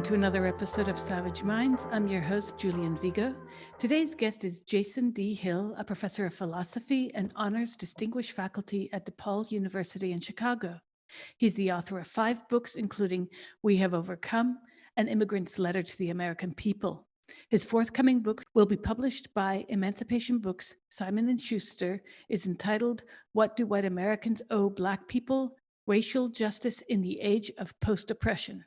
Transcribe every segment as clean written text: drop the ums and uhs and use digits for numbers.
to another episode of Savage Minds. I'm your host, Julian Vigo. Today's guest is Jason D. Hill, a professor of philosophy and honors distinguished faculty at DePaul University in Chicago. He's the author of 5 books, including We Have Overcome, An Immigrant's Letter to the American People. His forthcoming book will be published by Emancipation Books. Simon & Schuster is entitled, What Do White Americans Owe Black People? Racial Justice in the Age of Post-Oppression.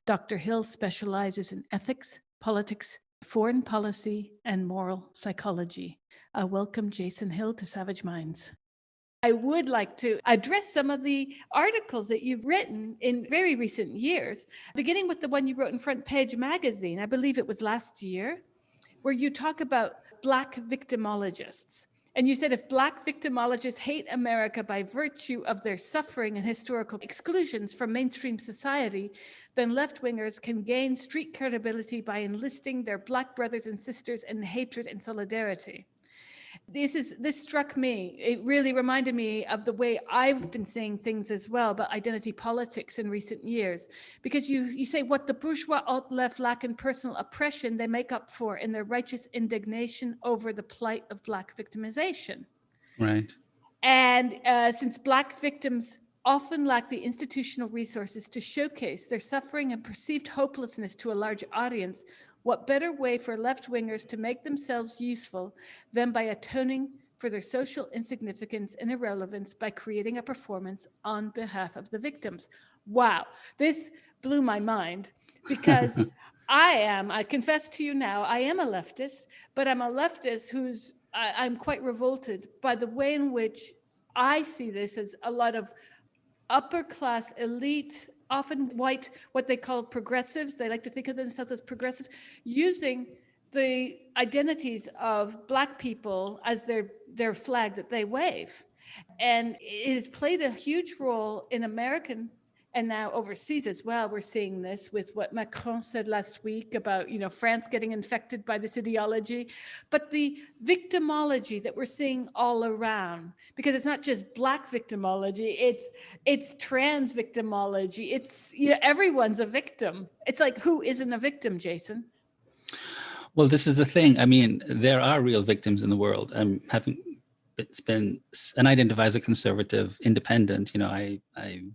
Dr. Hill specializes in ethics, politics, foreign policy, and moral psychology. I welcome Jason Hill to Savage Minds. I would like to address some of the articles that you've written in very recent years, beginning with the one you wrote in Front Page Magazine, I believe it was last year, where you talk about Black victimologists. And you said if Black victimologists hate America by virtue of their suffering and historical exclusions from mainstream society, then left-wingers can gain street credibility by enlisting their Black brothers and sisters in hatred and solidarity. This struck me. It really reminded me of the way I've been saying things as well about identity politics in recent years. Because you say what the bourgeois alt-left lack in personal oppression, they make up for in their righteous indignation over the plight of Black victimization. Right. And since Black victims often lack the institutional resources to showcase their suffering and perceived hopelessness to a large audience, what better way for left-wingers to make themselves useful than by atoning for their social insignificance and irrelevance by creating a performance on behalf of the victims? Wow, this blew my mind because I confess to you now, I am a leftist, but I'm a leftist I'm quite revolted by the way in which I see this as a lot of upper class elite, often white, what they call progressives, they like to think of themselves as progressive, using the identities of Black people as their flag that they wave. And it has played a huge role in American and now overseas as well. We're seeing this with what Macron said last week about, France getting infected by this ideology, but the victimology that we're seeing all around, because it's not just Black victimology, it's trans victimology. It's, everyone's a victim. It's like, who isn't a victim, Jason? Well, this is the thing. I mean, there are real victims in the world. And identify as a conservative independent. I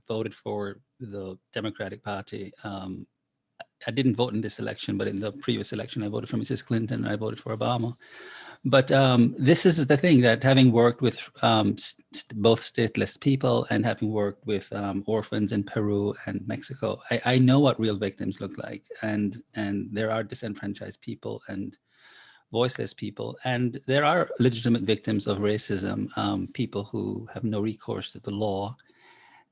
voted for the Democratic Party. I didn't vote in this election, but in the previous election, I voted for Mrs. Clinton and I voted for Obama. But this is the thing, that having worked with both stateless people and having worked with orphans in Peru and Mexico, I know what real victims look like. And there are disenfranchised people and voiceless people. And there are legitimate victims of racism, people who have no recourse to the law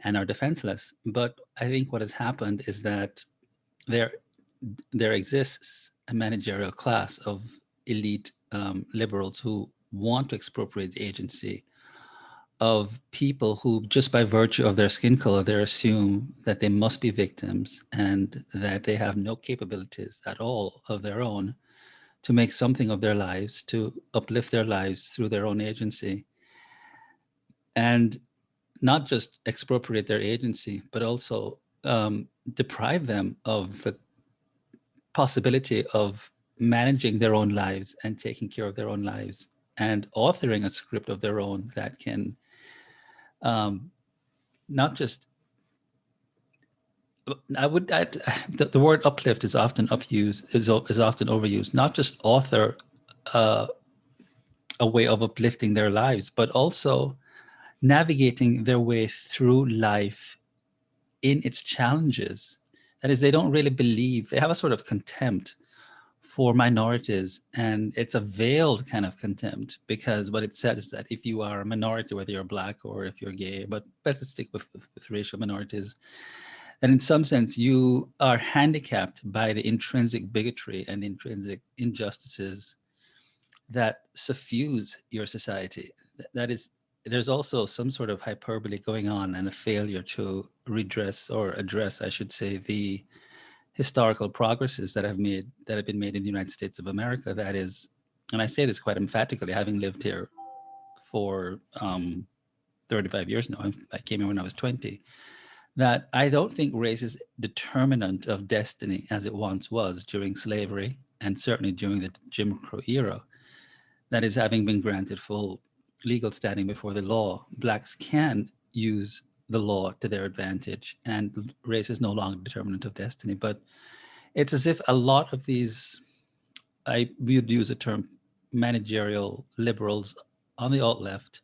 and are defenseless. But I think what has happened is that there exists a managerial class of elite liberals who want to expropriate the agency of people who, just by virtue of their skin color, they assume that they must be victims and that they have no capabilities at all of their own to make something of their lives, to uplift their lives through their own agency. And not just expropriate their agency, but also deprive them of the possibility of managing their own lives and taking care of their own lives and authoring a script of their own that can not just, the word uplift is often is often overused, not just author a way of uplifting their lives, but also navigating their way through life in its challenges. That is, they don't really believe, they have a sort of contempt for minorities, and it's a veiled kind of contempt, because what it says is that if you are a minority, whether you're Black or if you're gay, but let's stick with racial minorities, and in some sense you are handicapped by the intrinsic bigotry and intrinsic injustices that suffuse your society. That is, there's also some sort of hyperbole going on and a failure to redress or address, I should say, the historical progresses that have been made in the United States of America. That is, and I say this quite emphatically, having lived here for 35 years now. I came here when I was 20. that I don't think race is determinant of destiny as it once was during slavery and certainly during the Jim Crow era. That is, having been granted full legal standing before the law, Blacks can use the law to their advantage, and race is no longer determinant of destiny. But it's as if a lot of these, I would use the term managerial liberals on the alt left,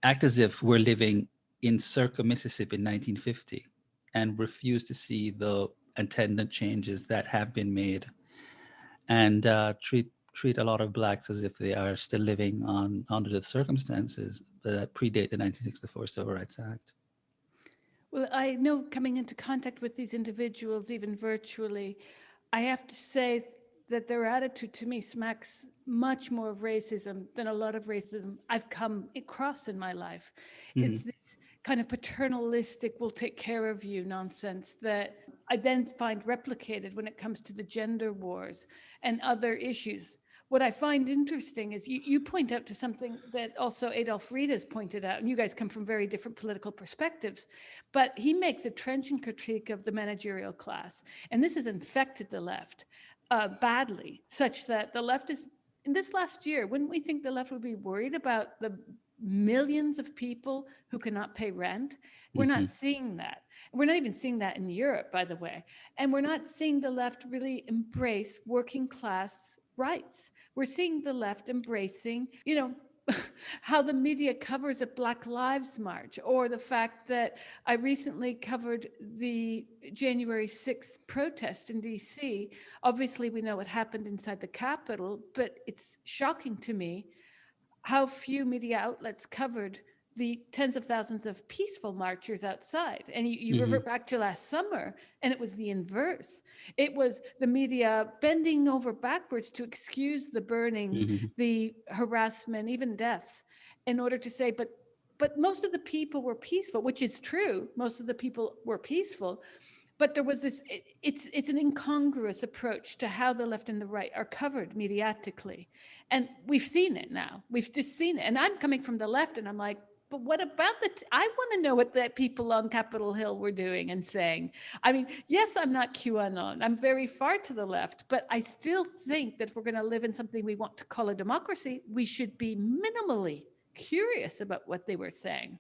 act as if we're living in circa Mississippi in 1950 and refuse to see the attendant changes that have been made, and treat a lot of Blacks as if they are still living under the circumstances that predate the 1964 Civil Rights Act. Well, I know coming into contact with these individuals, even virtually, I have to say that their attitude to me smacks much more of racism than a lot of racism I've come across in my life. Mm-hmm. It's this kind of paternalistic, we'll take care of you nonsense that I then find replicated when it comes to the gender wars and other issues. What I find interesting is you point out to something that also Adolf Reed has pointed out, and you guys come from very different political perspectives, but he makes a trenchant critique of the managerial class. And this has infected the left badly, such that the left is, in this last year, wouldn't we think the left would be worried about the millions of people who cannot pay rent? We're Mm-hmm. not seeing that. We're not even seeing that in Europe, by the way. And we're not seeing the left really embrace working class rights. We're seeing the left embracing, how the media covers a Black Lives March, or the fact that I recently covered the January 6th protest in DC. Obviously, we know what happened inside the Capitol, but it's shocking to me how few media outlets covered the tens of thousands of peaceful marchers outside. And you Mm-hmm. revert back to last summer, and it was the inverse. It was the media bending over backwards to excuse the burning, Mm-hmm. the harassment, even deaths, in order to say, but most of the people were peaceful, which is true. Most of the people were peaceful. But there was this, it's an incongruous approach to how the left and the right are covered mediatically. And we've seen it now. We've just seen it. And I'm coming from the left, and I'm like, but what about I want to know what the people on Capitol Hill were doing and saying. I mean, yes, I'm not QAnon. I'm very far to the left, but I still think that if we're going to live in something we want to call a democracy, we should be minimally curious about what they were saying.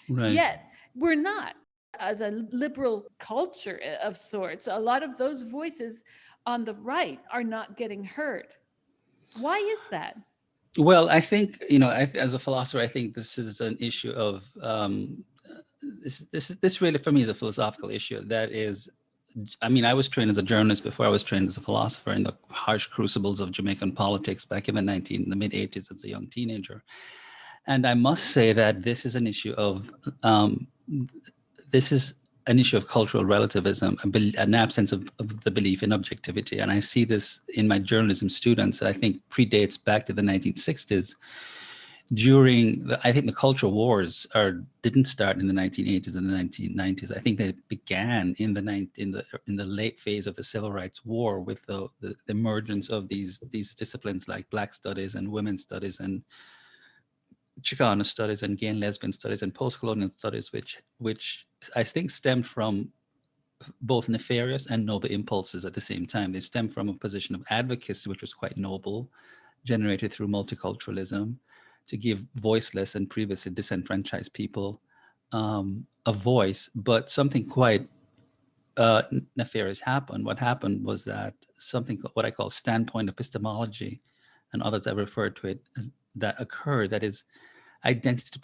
Right. Yet, we're not. As a liberal culture of sorts, a lot of those voices on the right are not getting heard. Why is that? Well, I think, as a philosopher, I think this is an issue of this really for me is a philosophical issue. That is, I mean, I was trained as a journalist before I was trained as a philosopher in the harsh crucibles of Jamaican politics back in the mid 80s as a young teenager. And I must say that this is an issue of cultural relativism, an absence of the belief in objectivity. And I see this in my journalism students that I think predates back to the 1960s. I think the cultural wars didn't start in the 1980s and the 1990s. I think they began in the late phase of the Civil Rights War with the emergence of these disciplines like Black studies and women's studies and Chicana studies and gay and lesbian studies and post-colonial studies, which I think stemmed from both nefarious and noble impulses at the same time. They stem from a position of advocacy, which was quite noble, generated through multiculturalism, to give voiceless and previously disenfranchised people a voice. But something quite nefarious happened. What happened was that what I call standpoint epistemology, and others have referred to it as, that occurred. That is, identity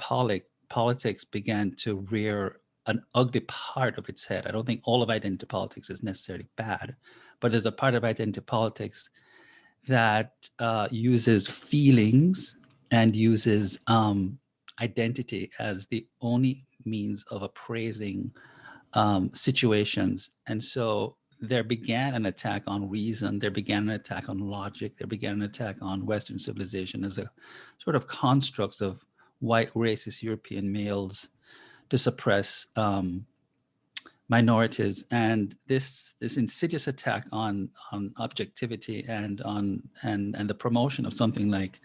politics began to rear an ugly part of its head. I don't think all of identity politics is necessarily bad, but there's a part of identity politics that uses feelings and uses identity as the only means of appraising situations. And so there began an attack on reason, there began an attack on logic, there began an attack on Western civilization as a sort of constructs of white racist European males to suppress minorities. And this insidious attack on objectivity and the promotion of something like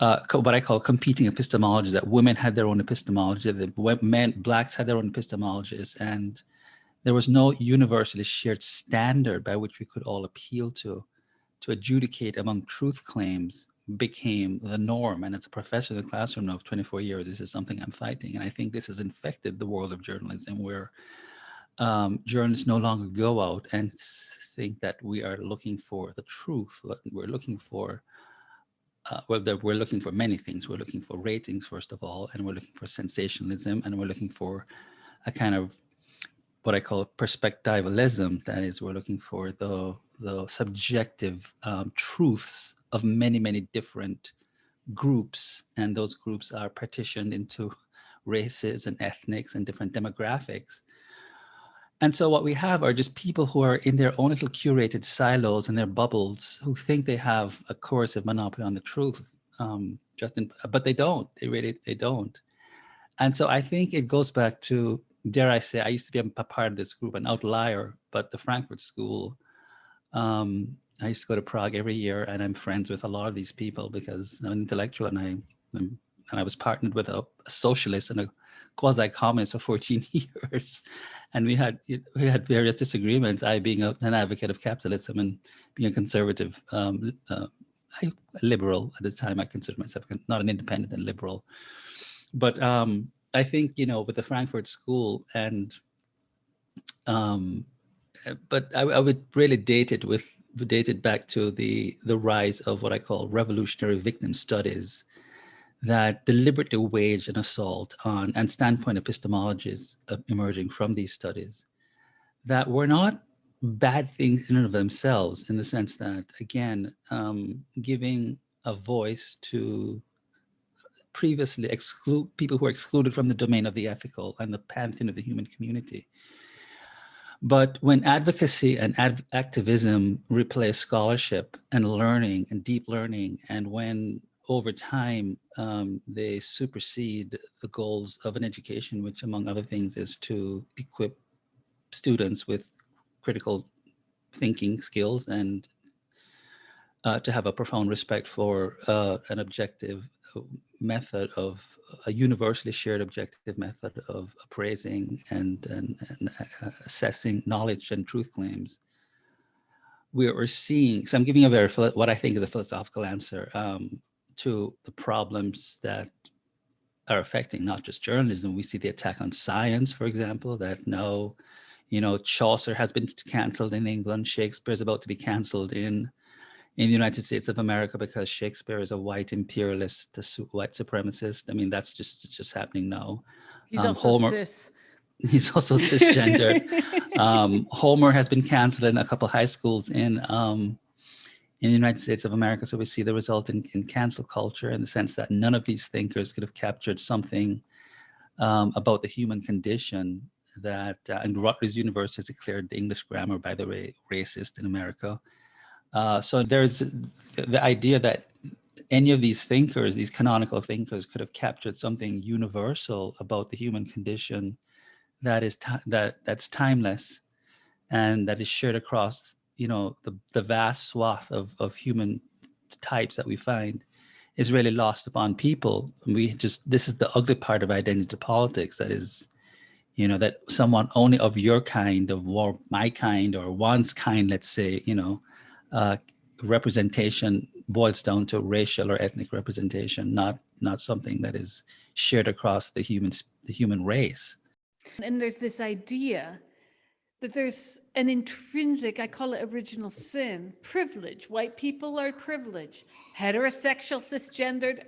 what I call competing epistemologies, that women had their own epistemology, that blacks had their own epistemologies, and there was no universally shared standard by which we could all appeal to adjudicate among truth claims became the norm. And as a professor in the classroom now of 24 years, this is something I'm fighting. And I think this has infected the world of journalism, where journalists no longer go out and think that we are looking for the truth. We're looking for we're looking for many things. We're looking for ratings, first of all, and we're looking for sensationalism, and we're looking for a kind of what I call perspectivalism. That is, we're looking for the subjective truths of many, many different groups, and those groups are partitioned into races and ethnics and different demographics. And so what we have are just people who are in their own little curated silos and their bubbles, who think they have a coercive monopoly on the truth, but they don't. They don't. And so I think it goes back to, dare I say, I used to be a part of this group, an outlier, but the Frankfurt School. I used to go to Prague every year, and I'm friends with a lot of these people because I'm an intellectual, and I was partnered with a socialist and a quasi-communist for 14 years, and we had various disagreements. I being an advocate of capitalism and being a conservative, liberal at the time. I considered myself not an independent and liberal, but I think with the Frankfurt School and but I would really date it back to the rise of what I call revolutionary victim studies, that deliberately wage an assault on and standpoint epistemologies emerging from these studies that were not bad things in and of themselves, in the sense that, again, giving a voice to previously people who are excluded from the domain of the ethical and the pantheon of the human community. But when advocacy and activism replace scholarship and learning and deep learning, and when over time they supersede the goals of an education, which among other things is to equip students with critical thinking skills and to have a profound respect for an objective method of a universally shared objective method of appraising and assessing knowledge and truth claims, we are seeing, so I'm giving a what I think is a philosophical answer to the problems that are affecting not just journalism. We see the attack on science, for example, that now, Chaucer has been canceled in England. Shakespeare is about to be canceled in the United States of America because Shakespeare is a white imperialist, a white supremacist. I mean, it's just happening now. He's also cis. He's also cisgendered. Homer has been canceled in a couple of high schools in the United States of America. So we see the result in cancel culture, in the sense that none of these thinkers could have captured something about the human condition that, and Rutgers University has declared the English grammar, by the way, racist in America. So there's the idea that any of these thinkers, these canonical thinkers, could have captured something universal about the human condition that is that's timeless and that is shared across, the vast swath of human types that we find, is really lost upon people. This is the ugly part of identity politics, that is, that someone only of your kind, or my kind, or one's kind, let's say, representation boils down to racial or ethnic representation, not something that is shared across the human race. And there's this idea that there's an intrinsic, I call it original sin, privilege. White people are privileged. Heterosexual, cisgendered,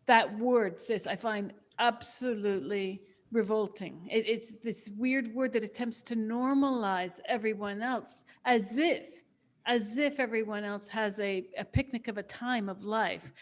that word, cis, I find absolutely revolting. It's this weird word that attempts to normalize everyone else, as if everyone else has a picnic of a time of life.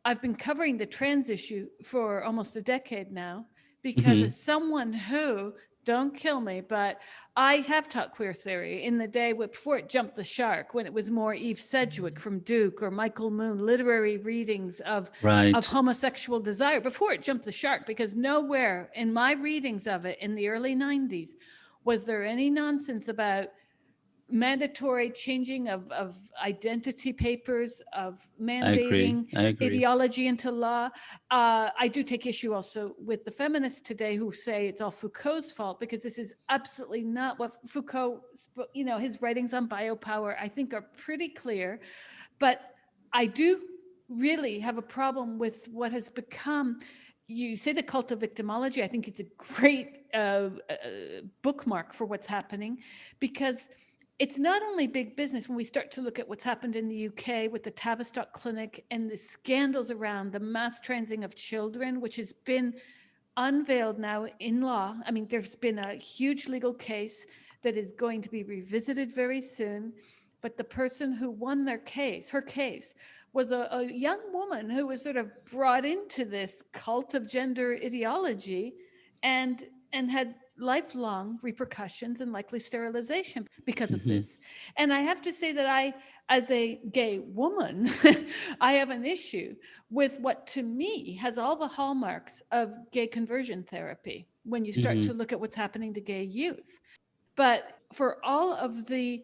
I've been covering the trans issue for almost a decade now, because as someone who, don't kill me, but I have taught queer theory in the day before it jumped the shark, when it was more Eve Sedgwick from Duke or Michael Moon, literary readings of homosexual desire, before it jumped the shark, because nowhere in my readings of it in the early 90s was there any nonsense about mandatory changing of identity papers, of I agree. mandating I agree. ideology into law. I do take issue also with the feminists today who say it's all Foucault's fault, because this is absolutely not what Foucault, his writings on biopower, I think, are pretty clear. But I do really have a problem with what has become, you say, the cult of victimology. I think it's a great bookmark for what's happening, because it's not only big business. When we start to look at what's happened in the UK with the Tavistock Clinic and the scandals around the mass transing of children, which has been unveiled now in law. I mean, there's been a huge legal case that is going to be revisited very soon. But the person who won her case, was a young woman who was sort of brought into this cult of gender ideology and had lifelong repercussions and likely sterilization because of Hmm. this. And I have to say that I, as a gay woman, I have an issue with what to me has all the hallmarks of gay conversion therapy when you start Hmm. to look at what's happening to gay youth. But for all of the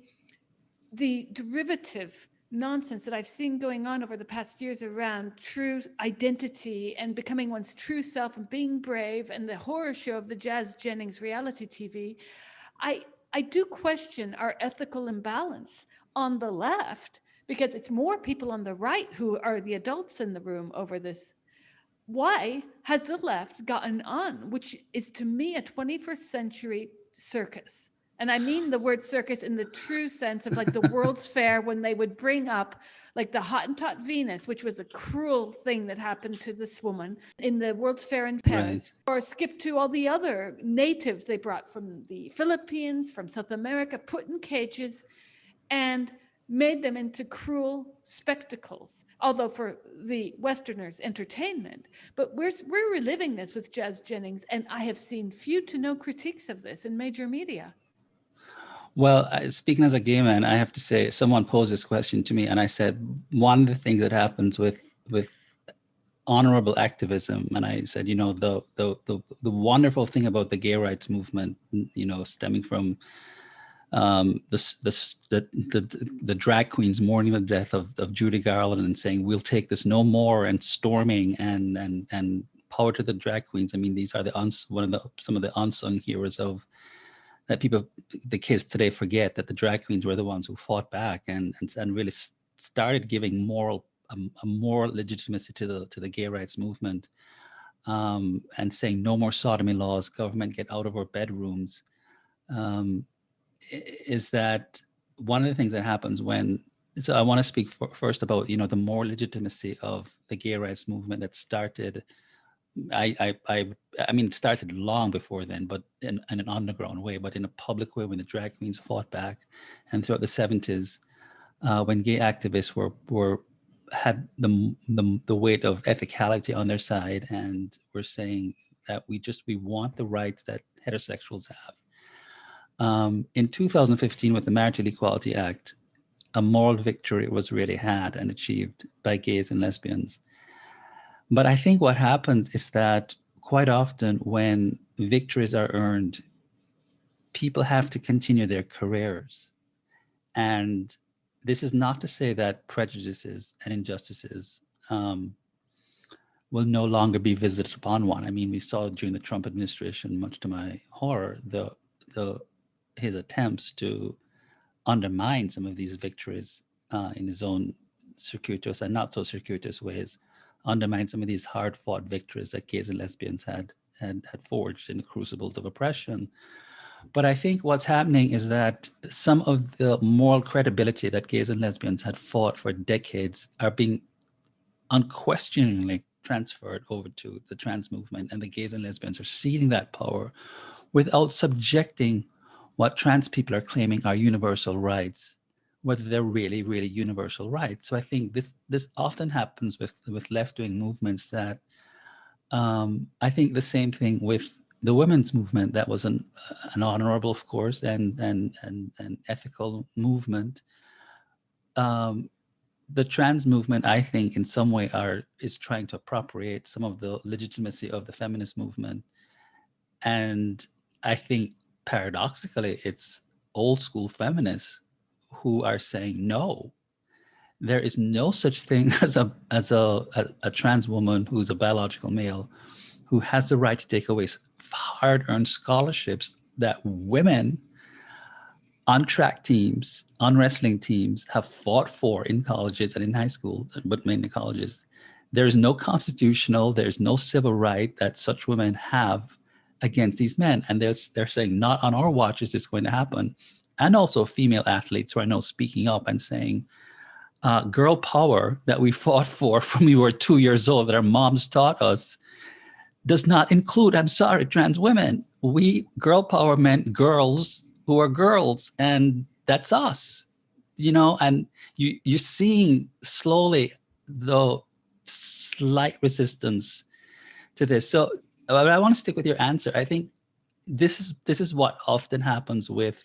derivative nonsense that I've seen going on over the past years around true identity and becoming one's true self and being brave, and the horror show of the Jazz Jennings reality TV, I I do question our ethical imbalance on the left, because it's more people on the right who are the adults in the room over this. Why has the left gotten on, which is to me a 21st century circus? And I mean the word circus in the true sense of like the World's Fair, when they would bring up like the Hottentot Venus, which was a cruel thing that happened to this woman in the World's Fair in Right. Paris, or skip to all the other natives they brought from the Philippines, from South America, put in cages and made them into cruel spectacles, although for the Westerners' entertainment. But we're reliving this with Jazz Jennings, and I have seen few to no critiques of this in major media. Well, speaking as a gay man, I have to say, someone posed this question to me, and I said one of the things that happens with honorable activism, and I said, the wonderful thing about the gay rights movement, stemming from the drag queens mourning the death of Judy Garland and saying we'll take this no more, and storming and power to the drag queens. I mean, these are some of the unsung heroes of that people, the kids today, forget that the drag queens were the ones who fought back and really started giving a moral legitimacy to the gay rights movement, and saying no more sodomy laws, government get out of our bedrooms. Um, is that one of the things that happens when, so I want to speak first about the more legitimacy of the gay rights movement that started. I mean, it started long before then, but in an underground way, but in a public way when the drag queens fought back, and throughout the 70s, when gay activists had the weight of ethicality on their side, and were saying that we want the rights that heterosexuals have. In 2015, with the Marital Equality Act, a moral victory was really had and achieved by gays and lesbians. But I think what happens is that quite often when victories are earned, people have to continue their careers. And this is not to say that prejudices and injustices will no longer be visited upon one. I mean, we saw during the Trump administration, much to my horror, his attempts to undermine some of these victories in his own circuitous and not so circuitous ways, undermine some of these hard-fought victories that gays and lesbians had forged in the crucibles of oppression. But I think what's happening is that some of the moral credibility that gays and lesbians had fought for decades are being unquestioningly transferred over to the trans movement, and the gays and lesbians are ceding that power without subjecting what trans people are claiming are universal rights, whether they're really, really universal rights. So I think this often happens with left-wing movements, that I think the same thing with the women's movement, that was an honorable, of course, and ethical movement. The trans movement, I think, in some way is trying to appropriate some of the legitimacy of the feminist movement. And I think paradoxically, it's old school feminists who are saying no. There is no such thing as a trans woman who's a biological male who has the right to take away hard-earned scholarships that women on track teams, on wrestling teams have fought for in colleges and in high school, but mainly colleges. There is no constitutional, there's no civil right that such women have against these men. And they're saying, not on our watch is this going to happen. And also female athletes who are now speaking up and saying, girl power that we fought for from we were 2 years old, that our moms taught us, does not include, I'm sorry, trans women. Girl power meant girls who are girls, and that's us, and you're seeing slowly the slight resistance to this. So but I want to stick with your answer. I think this is what often happens with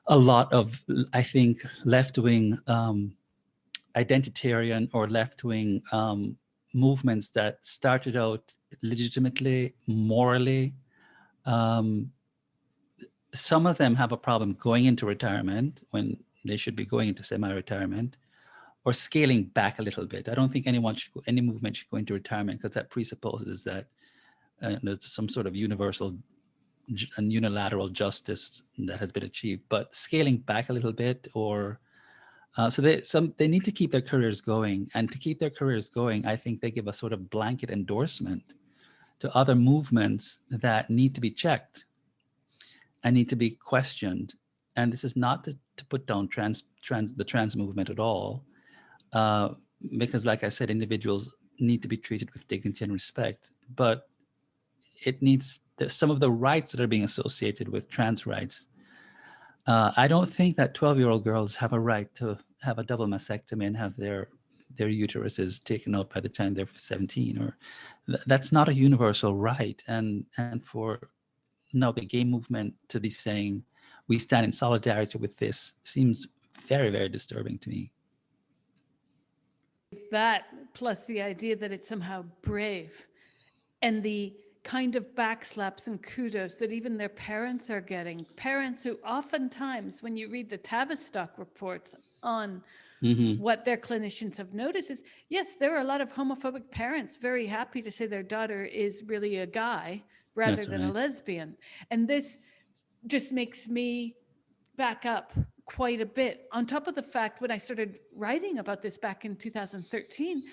a lot of, I think, left-wing identitarian or left-wing movements that started out legitimately, morally. Some of them have a problem going into retirement when they should be going into semi-retirement, or scaling back a little bit. I don't think any movement should go into retirement, because that presupposes that there's some sort of universal and unilateral justice that has been achieved. But scaling back a little bit, or so they need to keep their careers going. And to keep their careers going, I think they give a sort of blanket endorsement to other movements that need to be checked and need to be questioned. And this is not to put down the trans movement at all, because, like I said, individuals need to be treated with dignity and respect. But it needs some of the rights that are being associated with trans rights. I don't think that 12-year-old girls have a right to have a double mastectomy and have their uteruses taken out by the time they're 17, or that's not a universal right. And for now the gay movement to be saying we stand in solidarity with this seems very, very disturbing to me. That plus the idea that it's somehow brave, and the kind of backslaps and kudos that even their parents are getting. Parents who oftentimes, when you read the Tavistock reports on what their clinicians have noticed, is, yes, there are a lot of homophobic parents very happy to say their daughter is really a guy rather than a lesbian. And this just makes me back up quite a bit. On top of the fact, when I started writing about this back in 2013,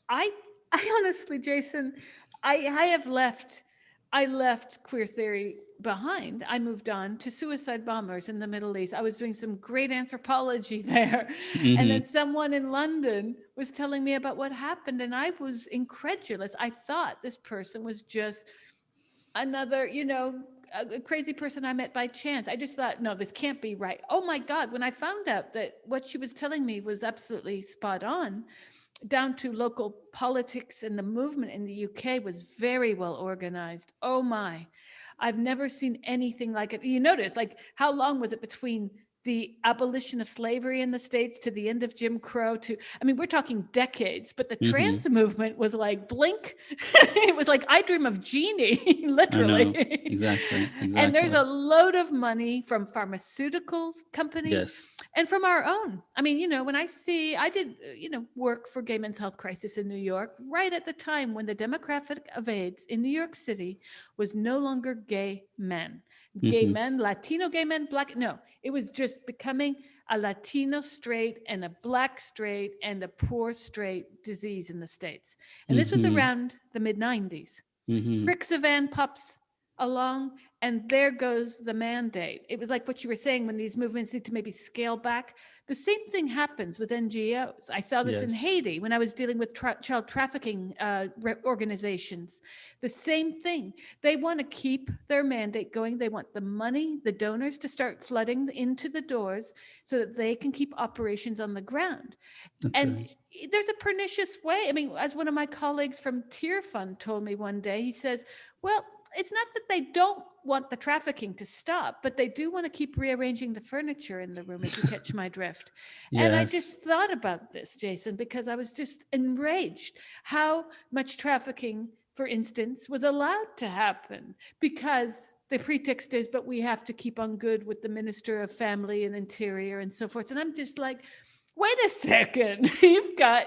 I honestly, Jason, I left queer theory behind. I moved on to suicide bombers in the Middle East. I was doing some great anthropology there. And then someone in London was telling me about what happened, and I was incredulous. I thought this person was just another, a crazy person I met by chance. I just thought, no, this can't be right. Oh my God, when I found out that what she was telling me was absolutely spot on, down to local politics, and the movement in the UK was very well organized. Oh my, I've never seen anything like it. You notice, like, how long was it between the abolition of slavery in the States to the end of Jim Crow we're talking decades, but the trans movement was like blink. It was like, I dream of Jeannie, literally. Exactly. And there's a load of money from pharmaceuticals companies and from our own. When I did, work for Gay Men's Health Crisis in New York, right at the time when the demographic of AIDS in New York City was no longer gay men. Gay men, Latino gay men, Black, no, it was just becoming a Latino straight and a Black straight and a poor straight disease in the States. And this was around the mid-90s. Brixavan pops along, and there goes the mandate. It was like what you were saying, when these movements need to maybe scale back. The same thing happens with NGOs. I saw this in Haiti when I was dealing with child trafficking organizations. The same thing. They want to keep their mandate going. They want the money, the donors, to start flooding into the doors so that they can keep operations on the ground. There's a pernicious way. As one of my colleagues from Tear Fund told me one day, he says, well, it's not that they don't want the trafficking to stop, but they do want to keep rearranging the furniture in the room, if you catch my drift. And I just thought about this, Jason, because I was just enraged how much trafficking, for instance, was allowed to happen, because the pretext is, but we have to keep on good with the Minister of Family and Interior and so forth. And I'm just like, wait a second, you've got,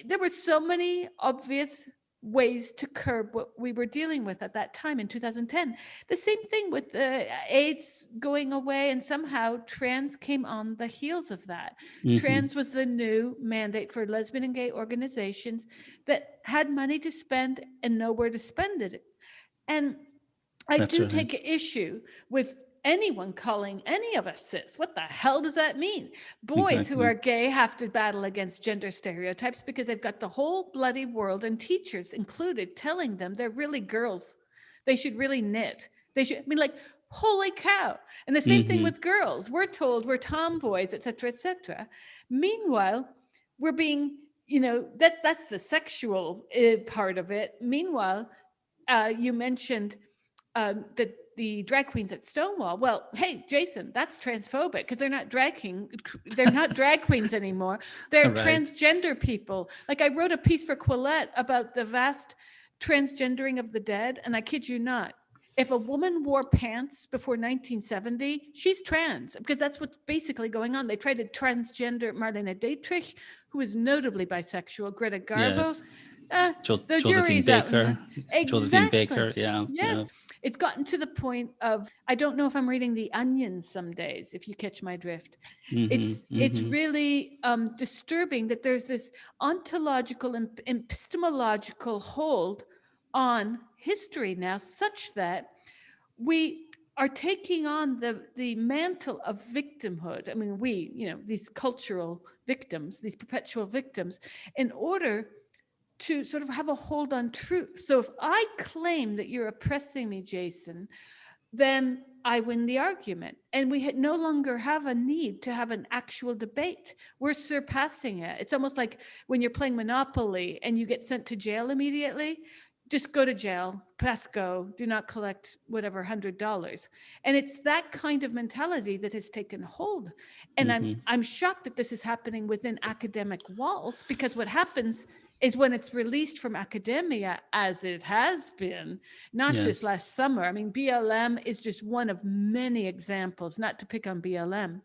there were so many obvious ways to curb what we were dealing with at that time in 2010. The same thing with the AIDS going away, and somehow trans came on the heels of that. Trans was the new mandate for lesbian and gay organizations that had money to spend and nowhere to spend it. And I That's do right. take issue with anyone calling any of us cis. What the hell does that mean? Boys who Exactly. are gay have to battle against gender stereotypes because they've got the whole bloody world, and teachers included, telling them they're really girls. They should really knit. They should, I mean, like, holy cow. And the same thing with girls. We're told we're tomboys, et cetera, et cetera. Meanwhile, we're being, that's the sexual part of it. Meanwhile, you mentioned the drag queens at Stonewall. Well, hey, Jason, that's transphobic because they're not drag queens anymore. They're Right. transgender people. Like, I wrote a piece for Quillette about the vast transgendering of the dead, and I kid you not, if a woman wore pants before 1970, she's trans, because that's what's basically going on. They tried to transgender Marlene Dietrich, who is notably bisexual, Greta Garbo. Yes. The Josephine jury's out. Baker. Josephine Exactly. Baker. Yeah. Yes. It's gotten to the point of, I don't know if I'm reading The Onion some days, if you catch my drift. It's really disturbing that there's this ontological and epistemological hold on history now, such that we are taking on the mantle of victimhood. I mean, these cultural victims, these perpetual victims, in order to sort of have a hold on truth. So if I claim that you're oppressing me, Jason, then I win the argument. And we no longer have a need to have an actual debate. We're surpassing it. It's almost like when you're playing Monopoly and you get sent to jail immediately. Just go to jail, press go, do not collect whatever $100. And it's that kind of mentality that has taken hold. And I'm shocked that this is happening within academic walls, because what happens is when it's released from academia, as it has been, not just last summer. I mean, BLM is just one of many examples, not to pick on BLM,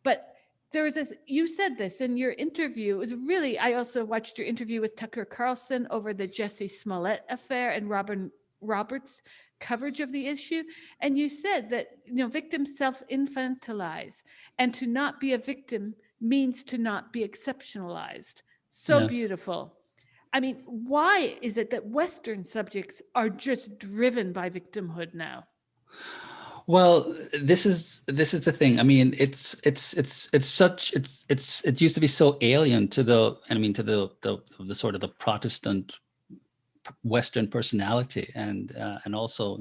but there was this, you said this in your interview. It was really, I also watched your interview with Tucker Carlson over the Jussie Smollett affair and Robin Roberts' coverage of the issue. And you said that, victims self-infantilize, and to not be a victim means to not be exceptionalized. So beautiful. I mean, why is it that Western subjects are just driven by victimhood now? Well, this is the thing. I mean, it used to be so alien to the sort of the Protestant Western personality, and also,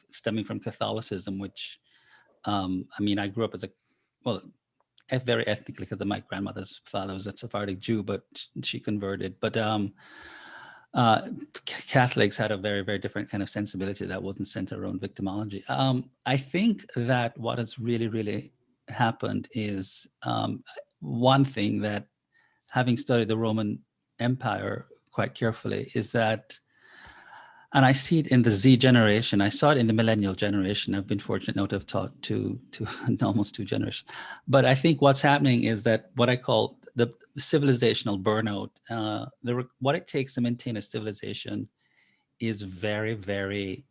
stemming from Catholicism, which I grew up as very ethnically, because my grandmother's father was a Sephardic Jew, but she converted. But Catholics had a very, very different kind of sensibility that wasn't centered around victimology. I think that what has really, really happened is one thing that, having studied the Roman Empire quite carefully, is that, and I see it in the Z generation, I saw it in the millennial generation. I've been fortunate enough to have taught to almost two generations. But I think what's happening is that what I call the civilisational burnout, what it takes to maintain a civilization is very, very,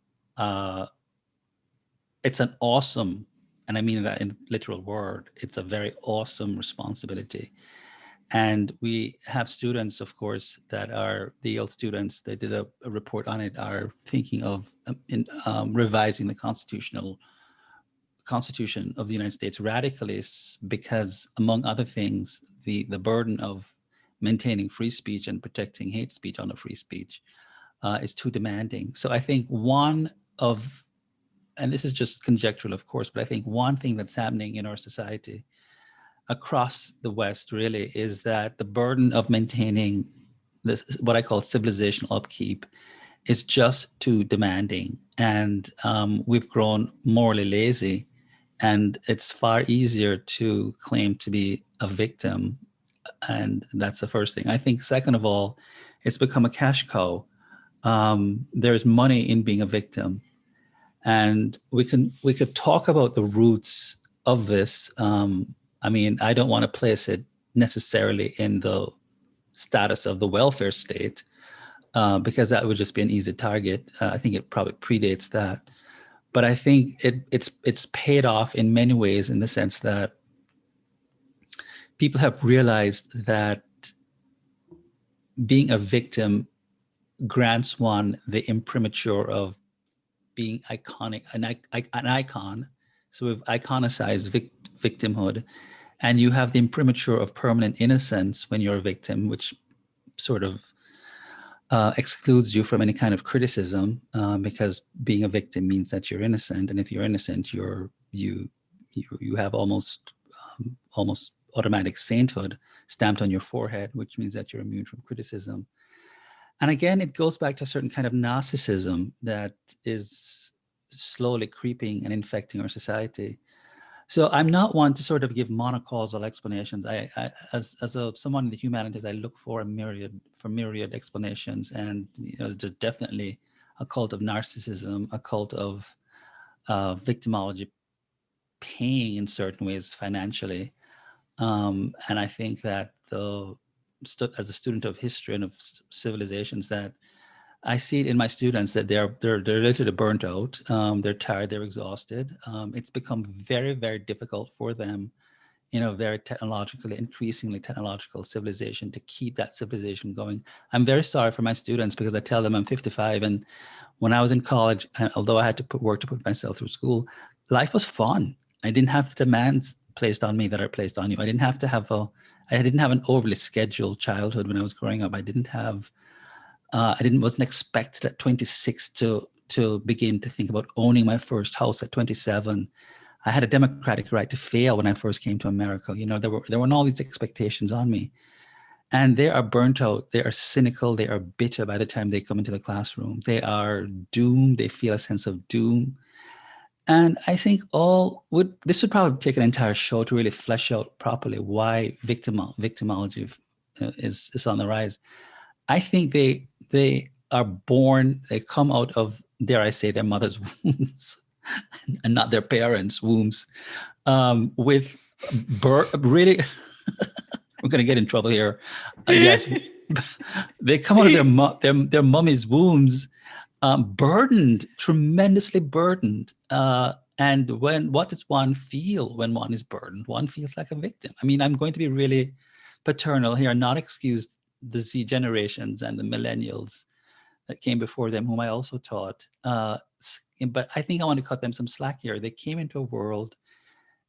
it's an awesome, and I mean that in literal word, it's a very awesome responsibility. And we have students, of course, that are the Yale students. They did a report on it, are thinking of revising the Constitution of the United States radically, because, among other things, the burden of maintaining free speech and protecting hate speech on a free speech is too demanding. So I think and this is just conjectural, of course, but I think one thing that's happening in our society across the West really is that the burden of maintaining this, what I call civilizational upkeep, is just too demanding. And we've grown morally lazy, and it's far easier to claim to be a victim. And that's the first thing. I think, second of all, it's become a cash cow. There's money in being a victim. And we could talk about the roots of this. I mean, I don't want to place it necessarily in the status of the welfare state, because that would just be an easy target. I think it probably predates that. But I think it's paid off in many ways, in the sense that people have realized that being a victim grants one the imprimatur of being iconic, an icon. So we've iconicized victimhood, and you have the imprimatur of permanent innocence when you're a victim, which sort of excludes you from any kind of criticism, because being a victim means that you're innocent, and if you're innocent, you have almost automatic sainthood stamped on your forehead, which means that you're immune from criticism. And again, it goes back to a certain kind of narcissism that is slowly creeping and infecting our society. So I'm not one to sort of give monocausal explanations. As someone in the humanities, I look for myriad explanations, and there's definitely a cult of narcissism, a cult of victimology, paying in certain ways financially, and I think that as a student of history and of civilizations, that I see it in my students that they're literally burnt out. They're tired. They're exhausted. It's become very, very difficult for them in a very increasingly technological civilization to keep that civilization going. I'm very sorry for my students, because I tell them I'm 55, and when I was in college, although I had to put myself through school, life was fun. I didn't have the demands placed on me that are placed on you. I didn't have an overly scheduled childhood when I was growing up. I wasn't expected at 26 to begin to think about owning my first house at 27. I had a democratic right to fail when I first came to America. There weren't all these expectations on me, and they are burnt out. They are cynical. They are bitter by the time they come into the classroom. They are doomed. They feel a sense of doom. And I think this would probably take an entire show to really flesh out properly why victimology is on the rise. I think they are born, they come out of, dare I say, their mother's wombs and not their parents' wombs, with really, we're going to get in trouble here. Yes, they come out of their mummy's wombs, burdened, tremendously burdened. And what does one feel when one is burdened? One feels like a victim. I mean, I'm going to be really paternal here, not excuse the Z generations and the millennials that came before them, whom I also taught. But I think I want to cut them some slack here. They came into a world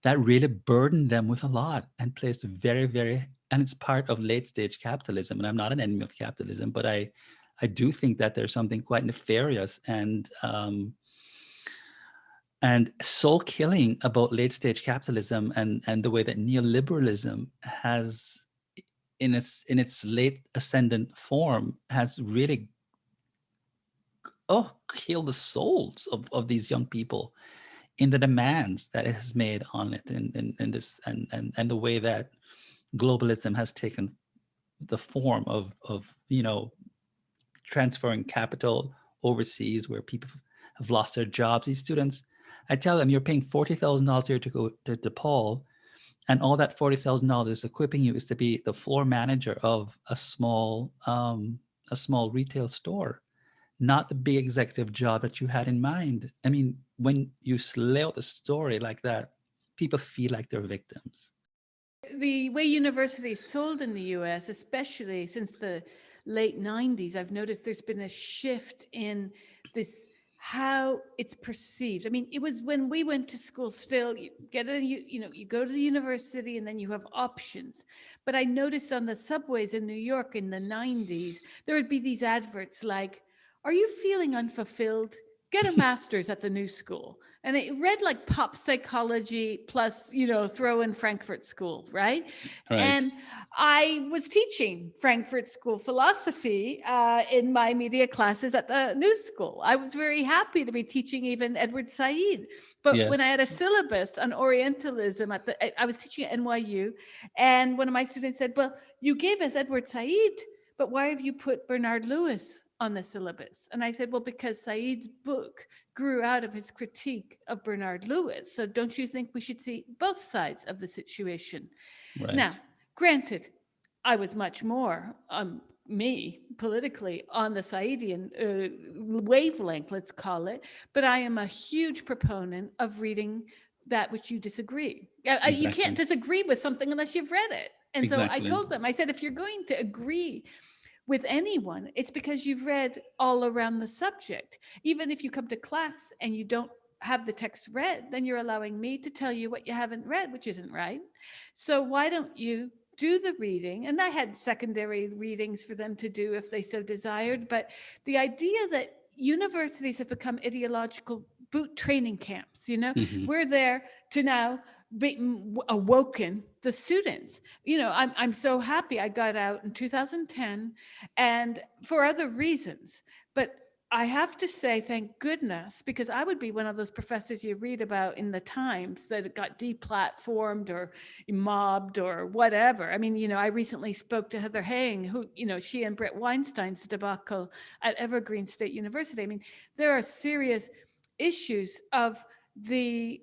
that really burdened them with a lot and placed very, very, and it's part of late stage capitalism. And I'm not an enemy of capitalism, but I do think that there's something quite nefarious and soul killing about late stage capitalism and the way that neoliberalism has, in its late ascendant form, has really killed the souls of these young people in the demands that it has made on it, and this and the way that globalism has taken the form of transferring capital overseas, where people have lost their jobs. These students, I tell them, you're paying $40,000 here to go to DePaul, and all that $40,000 is equipping you is to be the floor manager of a small retail store, not the big executive job that you had in mind. I mean, when you lay out the story like that, people feel like they're victims. The way university is sold in the US, especially since the late 90s, I've noticed there's been a shift in this, how it's perceived. I mean, it was when we went to school, still you go to the university and then you have options. But I noticed on the subways in New York in the 90s, there would be these adverts like, "Are you feeling unfulfilled? Get a master's at the new school." And it read like pop psychology plus, throw in Frankfurt School, right? Right. And I was teaching Frankfurt School philosophy in my media classes at the new school. I was very happy to be teaching even Edward Said. But when I had a syllabus on Orientalism I was teaching at NYU, and one of my students said, "Well, you gave us Edward Said, but why have you put Bernard Lewis on the syllabus? And I said, well, because Said's book grew out of his critique of Bernard Lewis. So don't you think we should see both sides of the situation? Now, Right. granted, I was much more, me, politically, on the Saidian wavelength, let's call it, but I am a huge proponent of reading that which you disagree. You can't Exactly. disagree with something unless you've read it. And so I Exactly. told them, I said, if you're going to agree with anyone, it's because you've read all around the subject. Even if you come to class and you don't have the text read, then you're allowing me to tell you what you haven't read, which isn't right. So why don't you do the reading? And I had secondary readings for them to do if they so desired. But the idea that universities have become ideological boot training camps, Hmm. we're there to now be awoken the students. I'm so happy I got out in 2010 and for other reasons. But I have to say, thank goodness, because I would be one of those professors you read about in the Times that got deplatformed or mobbed or whatever. I mean, I recently spoke to Heather Haying, who, she and Brett Weinstein's debacle at Evergreen State University. I mean, there are serious issues of the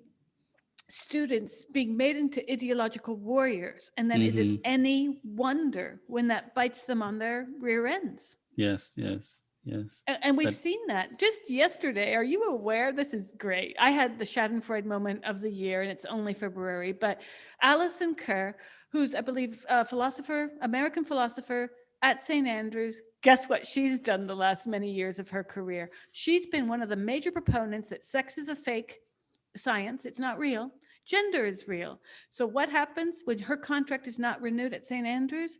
students being made into ideological warriors. And then is it Hmm. any wonder when that bites them on their rear ends? Yes, yes, yes. And we've But seen that just yesterday. Are you aware? This is great. I had the Schadenfreude moment of the year, and it's only February. But Alison Kerr, who's, I believe, a philosopher, American philosopher at St. Andrews, guess what she's done the last many years of her career? She's been one of the major proponents that sex is a fake science. It's not real. Gender is real. So what happens when her contract is not renewed at St. Andrews?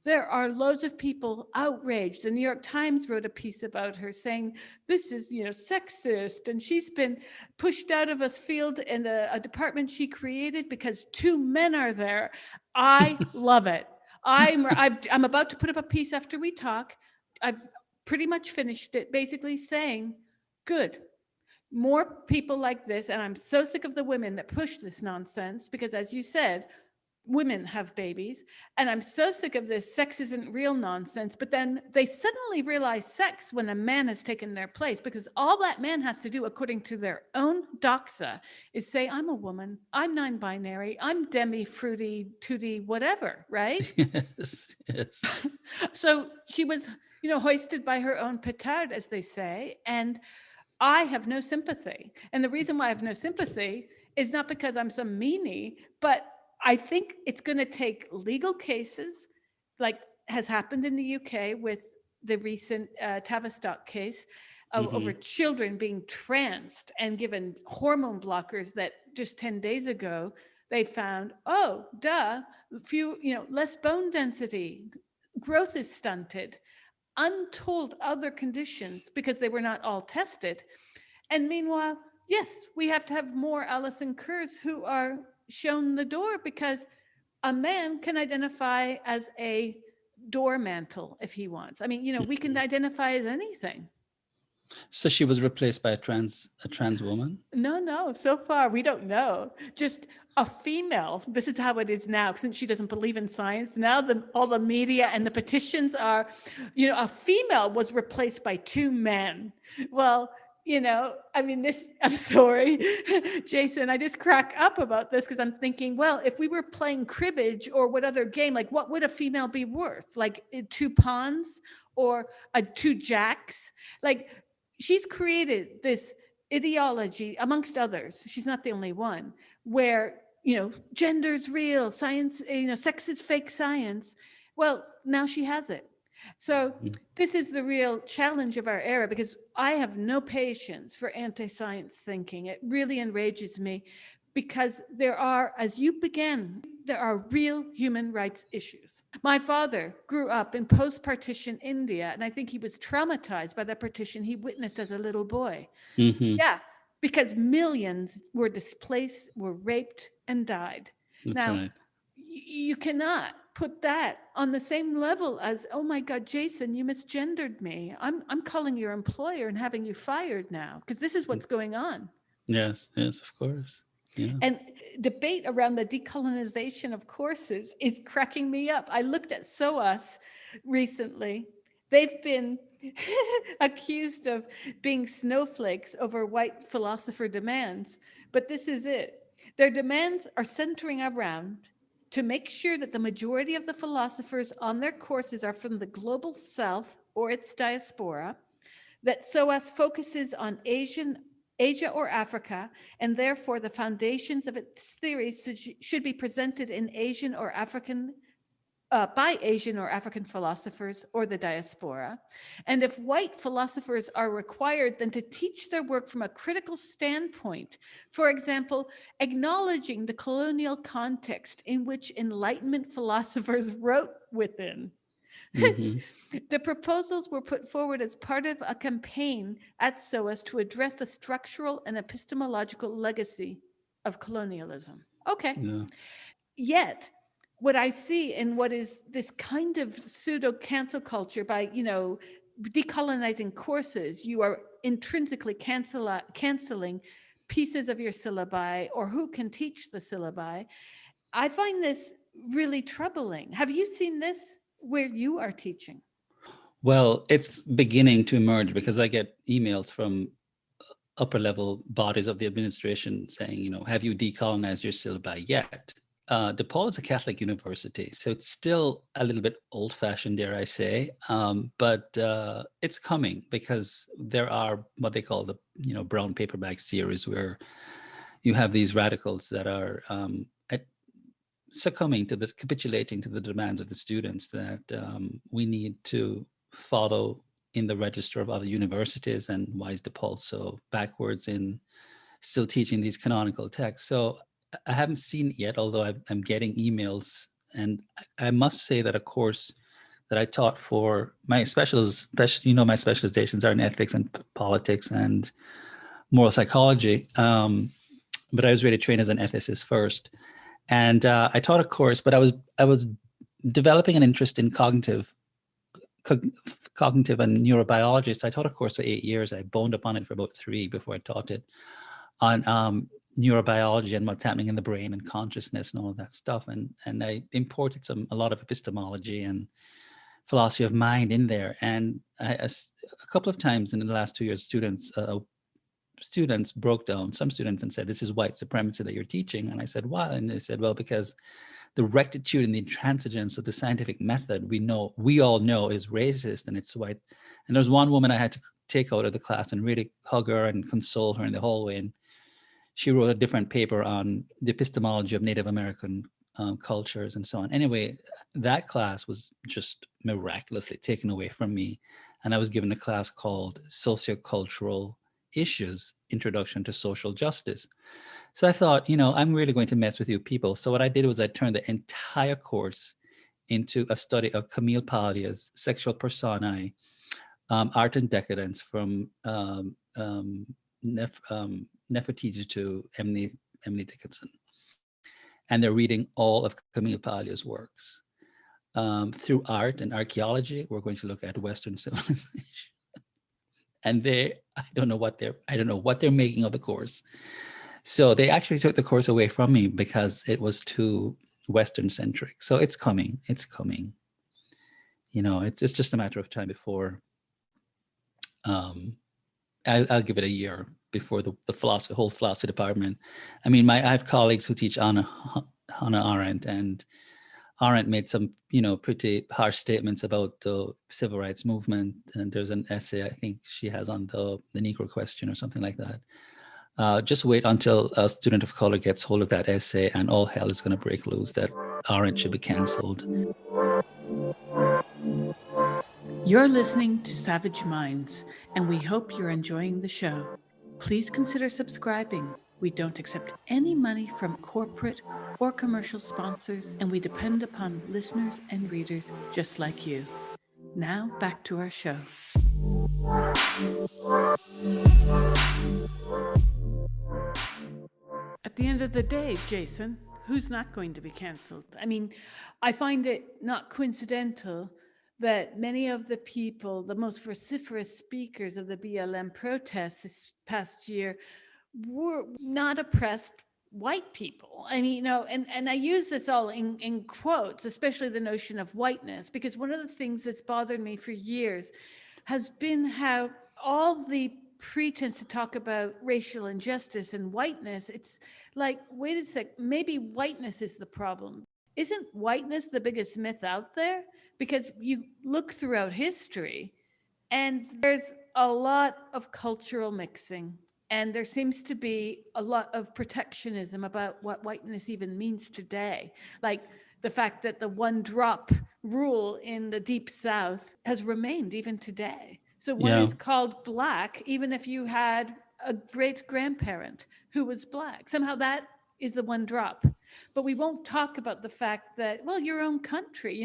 There are loads of people outraged. The New York Times wrote a piece about her saying this is, sexist, and she's been pushed out of a field in a department she created because two men are there. I love it. I'm about to put up a piece after we talk. I've pretty much finished it, basically saying, good. More people like this, and I'm so sick of the women that push this nonsense because, as you said, women have babies, and I'm so sick of this sex isn't real nonsense. But then they suddenly realize sex when a man has taken their place, because all that man has to do, according to their own doxa, is say, I'm a woman, I'm non-binary, I'm demi, fruity, tooty, whatever, right? yes, yes. So she was, hoisted by her own petard, as they say, and I have no sympathy. And the reason why I have no sympathy is not because I'm some meanie, but I think it's going to take legal cases, like has happened in the UK with the recent Tavistock case over Hmm. children being tranced and given hormone blockers that just 10 days ago they found, oh, duh, less bone density, growth is stunted, untold other conditions because they were not all tested. And meanwhile, yes, we have to have more Alison Kerrs who are shown the door, because a man can identify as a door mantle if he wants. I mean, we can identify as anything. So she was replaced by a trans woman. No, so far we don't know. Just a female. This is how it is now, since she doesn't believe in science. Now all the media and the petitions are, a female was replaced by two men. Well, I mean, I'm sorry, Jason, I just crack up about this because I'm thinking, well, if we were playing cribbage or what other game, like what would a female be worth? Like two pawns or two jacks? Like, she's created this ideology, amongst others, she's not the only one, where, gender's real, science, sex is fake science. Well, now she has it. So Mhm. this is the real challenge of our era, because I have no patience for anti-science thinking. It really enrages me, because there are, as you began, there are real human rights issues. My father grew up in post-partition India, and I think he was traumatized by the partition he witnessed as a little boy. Hmm. Yeah, because millions were displaced, were raped, and died. That's Now, right. you cannot put that on the same level as, oh my God, Jason, you misgendered me. I'm calling your employer and having you fired now, because this is what's going on. Yes, yes, of course. Yeah. And debate around the decolonization of courses is cracking me up. I looked at SOAS recently. They've been accused of being snowflakes over white philosopher demands, but this is it. Their demands are centering around to make sure that the majority of the philosophers on their courses are from the global south or its diaspora, that SOAS focuses on Asia or Africa, and therefore the foundations of its theories should be presented in Asian or African by Asian or African philosophers or the diaspora. And if white philosophers are required, then to teach their work from a critical standpoint, for example, acknowledging the colonial context in which Enlightenment philosophers wrote within. Hmm. The proposals were put forward as part of a campaign at SOAS to address the structural and epistemological legacy of colonialism. Okay. Yeah. Yet, what I see in what is this kind of pseudo cancel culture by, decolonizing courses, you are intrinsically canceling pieces of your syllabi or who can teach the syllabi. I find this really troubling. Have you seen this where you are teaching? Well, it's beginning to emerge because I get emails from upper level bodies of the administration saying, have you decolonized your syllabi yet? DePaul is a Catholic university, so it's still a little bit old fashioned, dare I say, but it's coming because there are what they call the, brown paper bag series where you have these radicals that are capitulating to the demands of the students that we need to follow in the register of other universities, and why is DePaul so backwards in still teaching these canonical texts. So I haven't seen it yet, although I'm getting emails. And I must say that a course that I taught for my my specializations are in ethics and politics and moral psychology. But I was really trained as an ethicist first. And I taught a course, but I was developing an interest in cognitive and neurobiology. So I taught a course for 8 years. I boned up on it for about 3 before I taught it on neurobiology and what's happening in the brain and consciousness and all of that stuff. And I imported a lot of epistemology and philosophy of mind in there. And a couple of times in the last 2 years, students broke down, some students, and said, this is white supremacy that you're teaching. And I said, why? And they said, well, because the rectitude and the intransigence of the scientific method we all know is racist and it's white. And there's one woman I had to take out of the class and really hug her and console her in the hallway. And she wrote a different paper on the epistemology of Native American cultures and so on. Anyway, that class was just miraculously taken away from me. And I was given a class called Sociocultural Issues, Introduction to Social Justice. So I thought, I'm really going to mess with you people. So what I did was I turned the entire course into a study of Camille Paglia's Sexual Personae, Art and Decadence from Nefertiti to Emily Dickinson. And they're reading all of Camille Paglia's works. Through art and archaeology, we're going to look at Western civilization. And I don't know what they're making of the course. So they actually took the course away from me because it was too Western centric. So it's coming. It's just a matter of time before. I'll give it a year before the whole philosophy department. I mean, I have colleagues who teach Hannah Arendt, and Arendt made some, pretty harsh statements about the civil rights movement. And there's an essay I think she has on the Negro question or something like that. Just wait until a student of color gets hold of that essay and all hell is going to break loose that Arendt should be canceled. You're listening to Savage Minds, and we hope you're enjoying the show. Please consider subscribing. We don't accept any money from corporate or commercial sponsors, and we depend upon listeners and readers just like you. Now, back to our show. At the end of the day, Jason, who's not going to be canceled? I mean, I find it not coincidental that many of the people, the most vociferous speakers of the BLM protests this past year, were not oppressed white people. I mean, and I use this all in quotes, especially the notion of whiteness, because one of the things that's bothered me for years has been how all the pretense to talk about racial injustice and whiteness, it's like, wait a sec, maybe whiteness is the problem. Isn't whiteness the biggest myth out there? Because you look throughout history and there's a lot of cultural mixing. And there seems to be a lot of protectionism about what whiteness even means today. Like the fact that the one drop rule in the Deep South has remained even today. So one Yeah. is called black, even if you had a great grandparent who was black. Somehow that is the one drop. But we won't talk about the fact that, well, your own country,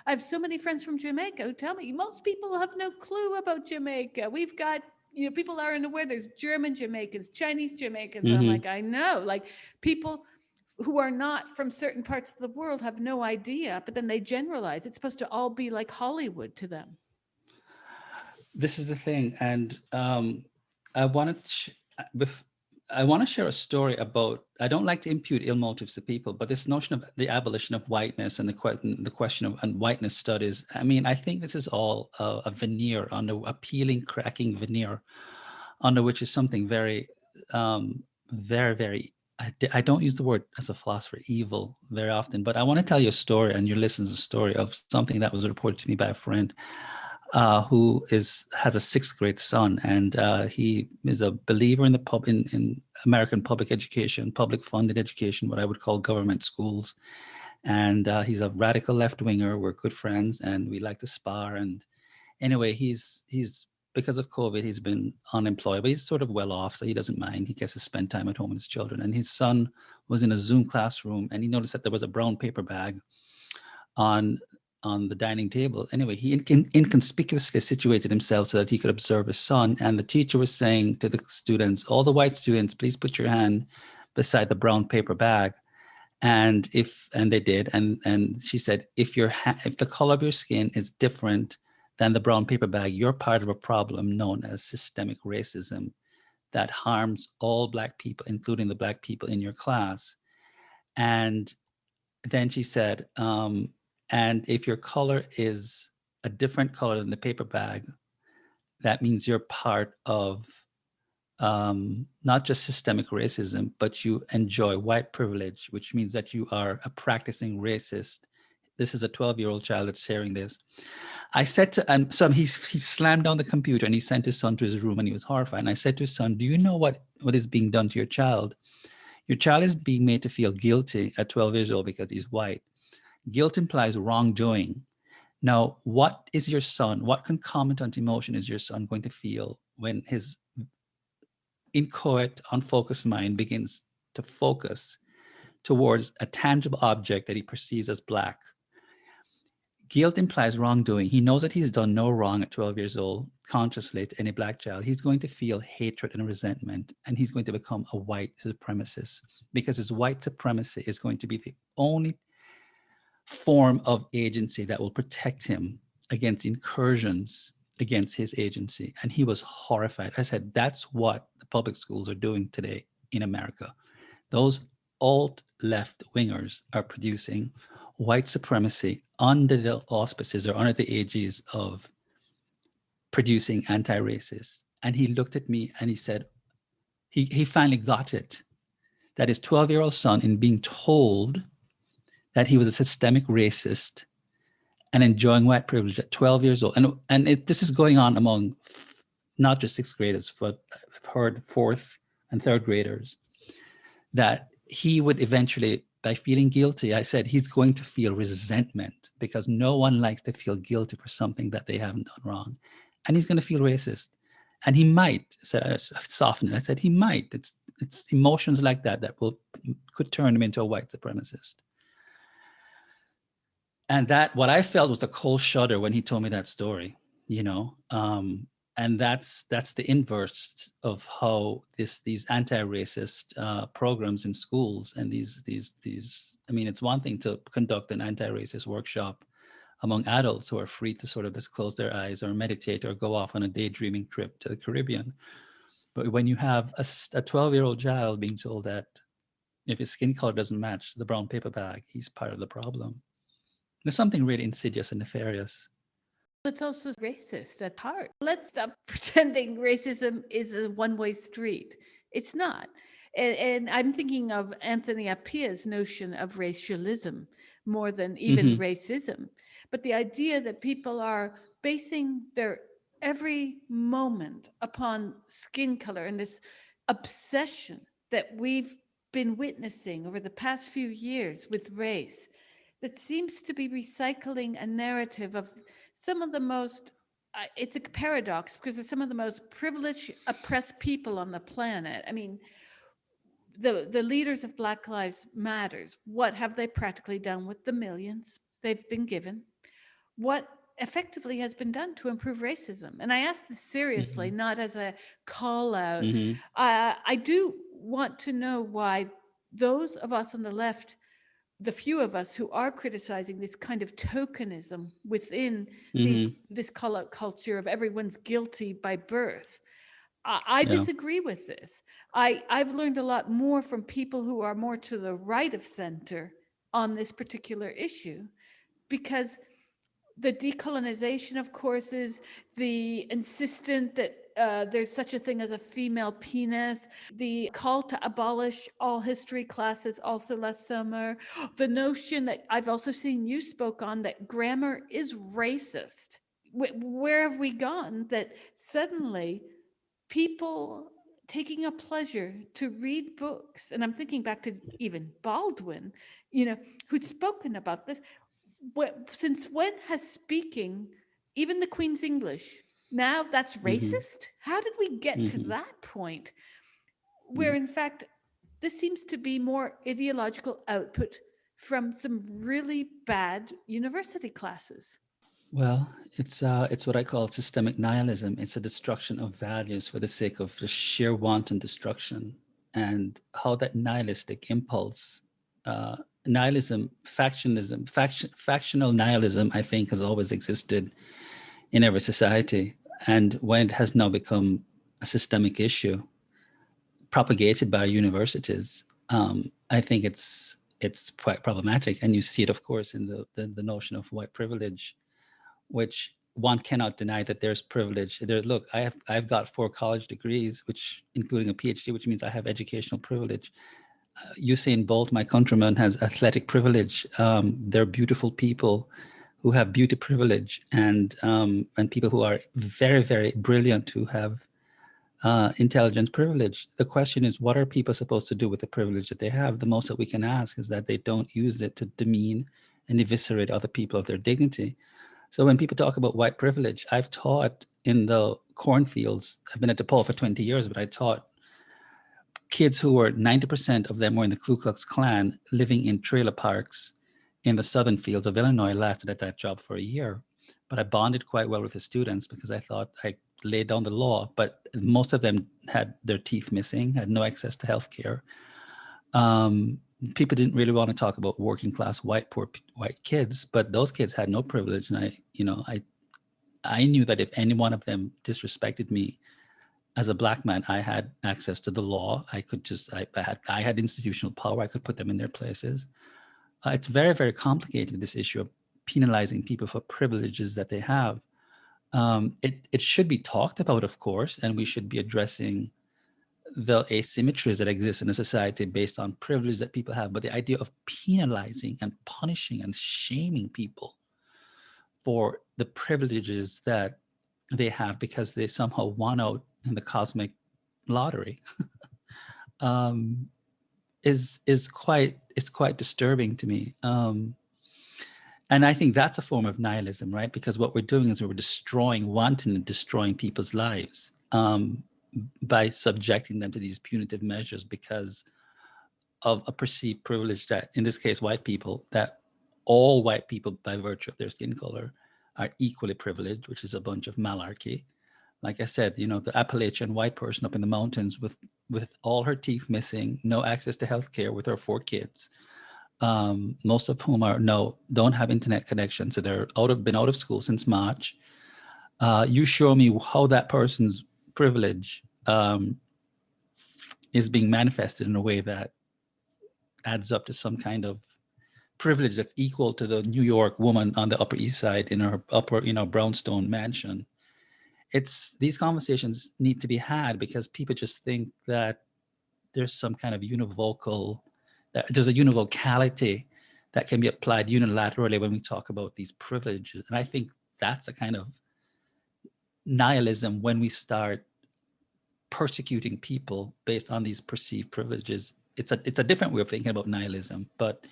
I have so many friends from Jamaica who tell me most people have no clue about Jamaica. We've got, people aren't aware there's German Jamaicans, Chinese Jamaicans. And I'm Hmm. like, I know, like people who are not from certain parts of the world have no idea, but then they generalize. It's supposed to all be like Hollywood to them. This is the thing, and I wanted to, I want to share a story about. I don't like to impute ill motives to people, but this notion of the abolition of whiteness and the question of whiteness studies. I mean, I think this is all a veneer, under a peeling, cracking veneer, under which is something very, very, very. I don't use the word as a philosopher evil very often, but I want to tell you a story, and you're listening to a story of something that was reported to me by a friend who has a sixth grade son, and he is a believer in in American public education, public funded education, what I would call government schools. And he's a radical left winger. We're good friends, and we like to spar. And anyway, he's because of COVID, he's been unemployed, but he's sort of well off, so he doesn't mind. He gets to spend time at home with his children. And his son was in a Zoom classroom, and he noticed that there was a brown paper bag on the dining table. Anyway, he inconspicuously situated himself so that he could observe his son. And the teacher was saying to the students, all the white students, please put your hand beside the brown paper bag. And they did. And she said, if the color of your skin is different than the brown paper bag, you're part of a problem known as systemic racism that harms all Black people, including the Black people in your class. And then she said, and if your color is a different color than the paper bag, that means you're part of not just systemic racism, but you enjoy white privilege, which means that you are a practicing racist. This is a 12-year-old child that's hearing this. I said to, and so he slammed down the computer and he sent his son to his room, and he was horrified. And I said to his son, do you know what is being done to your child? Your child is being made to feel guilty at 12 years old because he's white. Guilt implies wrongdoing. Now, what concomitant emotion is your son going to feel when his inchoate, unfocused mind begins to focus towards a tangible object that he perceives as Black? Guilt implies wrongdoing. He knows that he's done no wrong at 12 years old, consciously, to any Black child. He's going to feel hatred and resentment, and he's going to become a white supremacist, because his white supremacy is going to be the only form of agency that will protect him against incursions against his agency. And he was horrified. I said, that's what the public schools are doing today in America. Those alt-left wingers are producing white supremacy under the auspices or under the aegis of producing anti-racists. And he looked at me and he said, he finally got it, that his 12-year-old son, in being told that he was a systemic racist and enjoying white privilege at 12 years old. This is going on among not just sixth graders, but I've heard fourth and third graders, that he would eventually, by feeling guilty, I said, he's going to feel resentment, because no one likes to feel guilty for something that they haven't done wrong. And he's going to feel racist. And he might, I softened it. I said, he might. It's emotions like that could turn him into a white supremacist. And that, what I felt was a cold shudder when he told me that story, and that's the inverse of how these anti-racist programs in schools and these. I mean, it's one thing to conduct an anti-racist workshop among adults who are free to sort of just close their eyes or meditate or go off on a daydreaming trip to the Caribbean. But when you have a 12-year-old child being told that If his skin color doesn't match the brown paper bag, he's part of the problem. There's something really insidious and nefarious. It's also racist at heart. Let's stop pretending racism is a one-way street. It's not. And I'm thinking of Anthony Appiah's notion of racialism more than even racism. But the idea that people are basing their every moment upon skin color and this obsession that we've been witnessing over the past few years with race, that seems to be recycling a narrative of some of the most, it's a paradox because they're some of the most privileged, oppressed people on the planet. I mean, the leaders of Black Lives Matters, what have they practically done with the millions they've been given? What effectively has been done to improve racism? And I ask this seriously, not as a call out. I do want to know why those of us on the left, the few of us who are criticizing this kind of tokenism within this culture of everyone's guilty by birth, I disagree with this. I've learned a lot more from people who are more to the right of center on this particular issue, because the decolonization, of course, is the insistence that there's such a thing as a female penis, the call to abolish all history classes also last summer, the notion that I've also seen you spoke on, that grammar is racist. Where have we gone that suddenly people taking a pleasure to read books, and I'm thinking back to even Baldwin, who's spoken about this. Since when has speaking, even the Queen's English, now that's racist? How did we get to that point where, in fact, this seems to be more ideological output from some really bad university classes? Well, it's what I call systemic nihilism. It's a destruction of values for the sake of the sheer wanton destruction, and how that nihilistic impulse, nihilism, factional nihilism, I think, has always existed in every society. And when it has now become a systemic issue propagated by universities, I think it's quite problematic. And you see it, of course, in the notion of white privilege, which one cannot deny that there's privilege. Look, I've got 4 college degrees, which including a PhD, which means I have educational privilege. Usain Bolt, my countryman, has athletic privilege. They're beautiful people who have beauty privilege, and people who are very, very brilliant who have intelligence privilege. The question is, what are people supposed to do with the privilege that they have? The most that we can ask is that they don't use it to demean and eviscerate other people of their dignity. So when people talk about white privilege, I've taught in the cornfields. I've been at DePaul for 20 years, but I taught kids who were 90% of them were in the Ku Klux Klan, living in trailer parks in the southern fields of Illinois. I lasted at that job for a year, but I bonded quite well with the students because I thought I laid down the law, but most of them had their teeth missing, had no access to healthcare. People didn't really want to talk about working class poor white kids, but those kids had no privilege. And I knew that if any one of them disrespected me as a Black man, I had access to the law. I had institutional power. I could put them in their places. It's very, very complicated, this issue of penalizing people for privileges that they have. It should be talked about, of course, and we should be addressing the asymmetries that exist in a society based on privilege that people have. But the idea of penalizing and punishing and shaming people for the privileges that they have because they somehow won out in the cosmic lottery is quite disturbing to me. And I think that's a form of nihilism, right? Because what we're doing is we're wantonly destroying people's lives by subjecting them to these punitive measures because of a perceived privilege that, in this case, white people, that all white people, by virtue of their skin color, are equally privileged, which is a bunch of malarkey. Like I said, the Appalachian white person up in the mountains with all her teeth missing, no access to healthcare, with her 4 kids, most of whom don't have internet connection, so they're been out of school since March. You show me how that person's privilege is being manifested in a way that adds up to some kind of privilege that's equal to the New York woman on the Upper East Side in her upper, brownstone mansion. These conversations need to be had because people just think that there's some kind of univocal, that there's a univocality that can be applied unilaterally when we talk about these privileges. And I think that's a kind of nihilism when we start persecuting people based on these perceived privileges. It's a different way of thinking about nihilism, but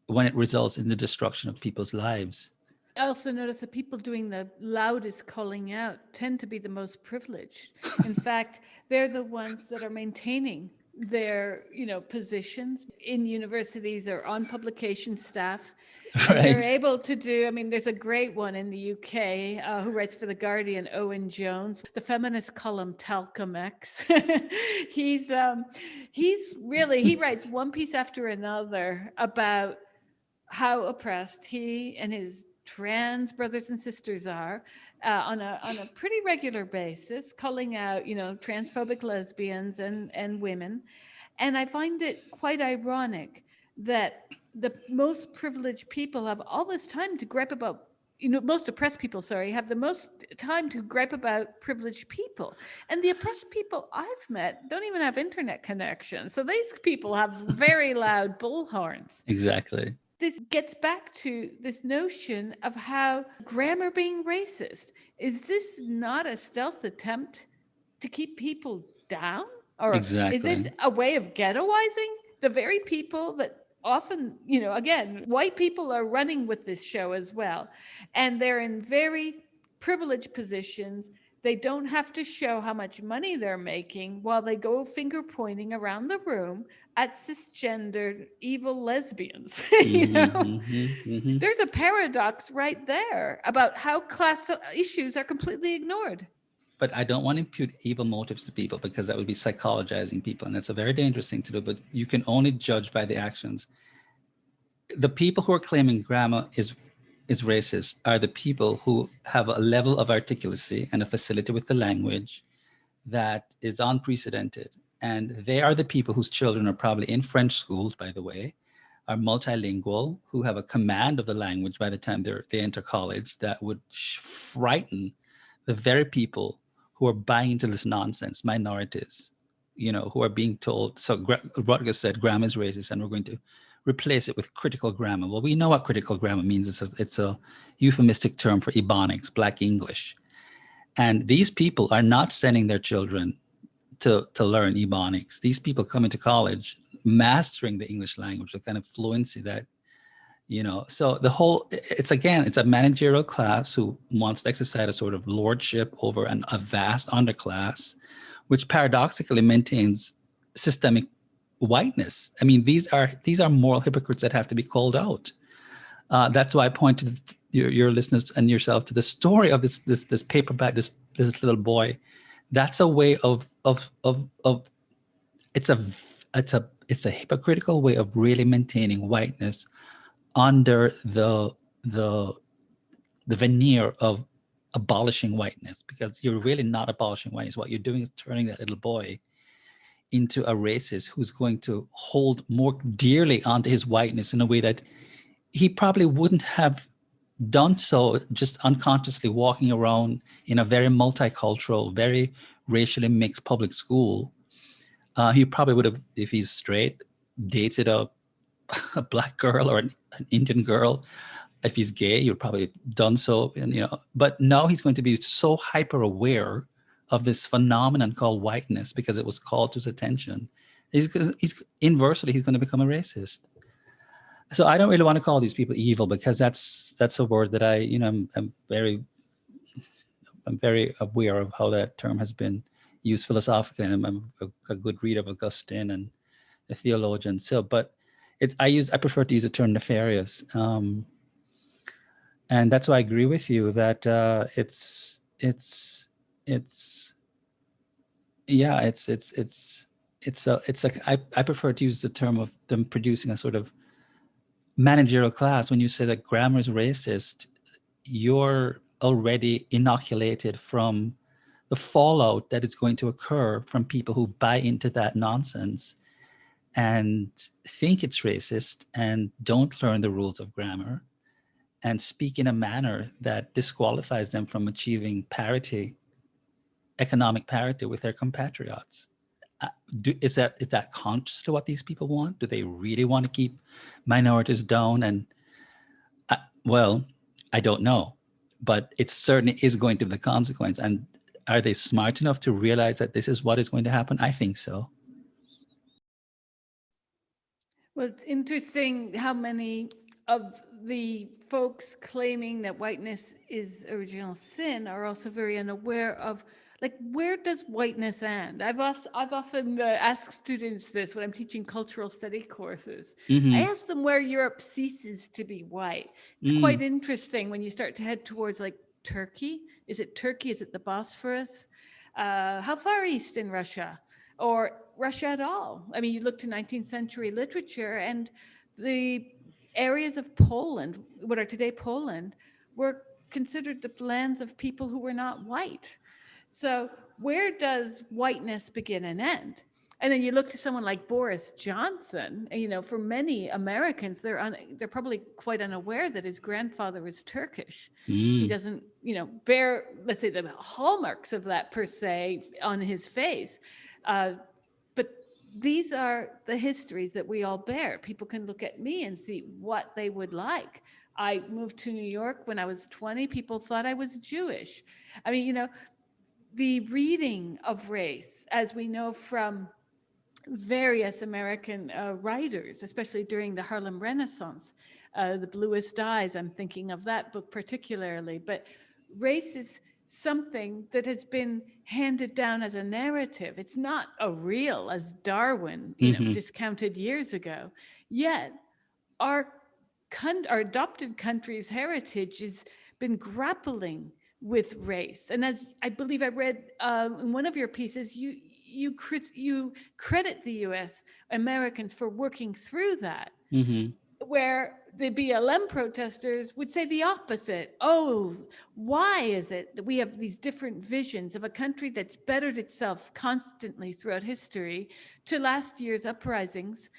when it results in the destruction of people's lives. I also notice that people doing the loudest calling out tend to be the most privileged. In fact, they're the ones that are maintaining their, positions in universities or on publication staff. And they're Right. able to do, there's a great one in the UK who writes for The Guardian, Owen Jones, the feminist column Talcum X. He writes one piece after another about how oppressed he and his trans brothers and sisters are on a pretty regular basis, calling out, transphobic lesbians and women. And I find it quite ironic that the most privileged people have all this time to gripe about, most oppressed people, have the most time to gripe about privileged people. And the oppressed people I've met don't even have internet connections. So these people have very loud bullhorns. Exactly. This gets back to this notion of how grammar being racist. Is this not a stealth attempt to keep people down? Or Exactly. is this a way of ghettoizing the very people that often, again, white people are running with this show as well. And they're in very privileged positions. They don't have to show how much money they're making while they go finger pointing around the room at cisgendered evil lesbians. There's a paradox right there about how class issues are completely ignored. But I don't want to impute evil motives to people because that would be psychologizing people. And that's a very dangerous thing to do, but you can only judge by the actions. The people who are claiming grammar is racist are the people who have a level of articulacy and a facility with the language that is unprecedented. And they are the people whose children are probably in French schools, by the way, are multilingual, who have a command of the language by the time they enter college that would frighten the very people who are buying into this nonsense, minorities, who are being told. So Rutgers said grammar is racist and we're going to replace it with critical grammar. Well, we know what critical grammar means. It's a euphemistic term for Ebonics, Black English. And these people are not sending their children to learn Ebonics. These people come into college mastering the English language, the kind of fluency that, so it's a managerial class who wants to exercise a sort of lordship over a vast underclass, which paradoxically maintains systemic whiteness. These are moral hypocrites that have to be called out. That's why I pointed your listeners and yourself to the story of this paperback, this little boy. That's a way of it's a hypocritical way of really maintaining whiteness under the veneer of abolishing whiteness, because you're really not abolishing whiteness. What you're doing is turning that little boy into a racist who's going to hold more dearly onto his whiteness in a way that he probably wouldn't have done so just unconsciously walking around in a very multicultural, very racially mixed public school. He probably would have, if he's straight, dated a Black girl or an Indian girl. If he's gay, you'd probably done so. And, but now he's going to be so hyper aware of this phenomenon called whiteness because it was called to his attention. He's inversely, he's going to become a racist. So I don't really want to call these people evil because that's a word that I'm very aware of how that term has been used philosophically, and I'm a good reader of Augustine and a theologian. So, but I prefer to use the term nefarious, and that's why I agree with you that I prefer to use the term of them producing a sort of managerial class. When you say that grammar is racist, you're already inoculated from the fallout that is going to occur from people who buy into that nonsense. and think it's racist and don't learn the rules of grammar and speak in a manner that disqualifies them from achieving parity, economic parity with their compatriots. Is that conscious to what these people want? Do they really want to keep minorities down? And well, I don't know, but it certainly is going to be the consequence. And are they smart enough to realize that this is what is going to happen? I think so. Well, it's interesting how many of the folks claiming that whiteness is original sin are also very unaware of, like, where does whiteness end? I've often asked students this when I'm teaching cultural study courses. I ask them where Europe ceases to be white. It's quite interesting when you start to head towards, like, Turkey. Is it Turkey? Is it the Bosphorus? How far east in Russia? Or Russia at all? I mean, you look to 19th century literature, and the areas of Poland, what are today Poland, were considered the lands of people who were not white. So where does whiteness begin and end? And then you look to someone like Boris Johnson, you know, for many Americans, they're probably quite unaware that his grandfather was Turkish. He doesn't, you know, bear, let's say, the hallmarks of that per se on his face. But these are the histories that we all bear. People can look at me and see what they would like. I moved to New York when I was 20. People thought I was Jewish. I mean, you know, the reading of race, as we know from various American writers, especially during the Harlem Renaissance, The Bluest Eyes, I'm thinking of that book particularly, but race is something that has been handed down as a narrative. It's not a real, as Darwin, you know, discounted years ago. Yet our adopted country's heritage has been grappling with race. And as I believe I read in one of your pieces, you credit the US Americans for working through that. Where the BLM protesters would say the opposite. Oh, why is it that we have these different visions of a country that's bettered itself constantly throughout history to last year's uprisings,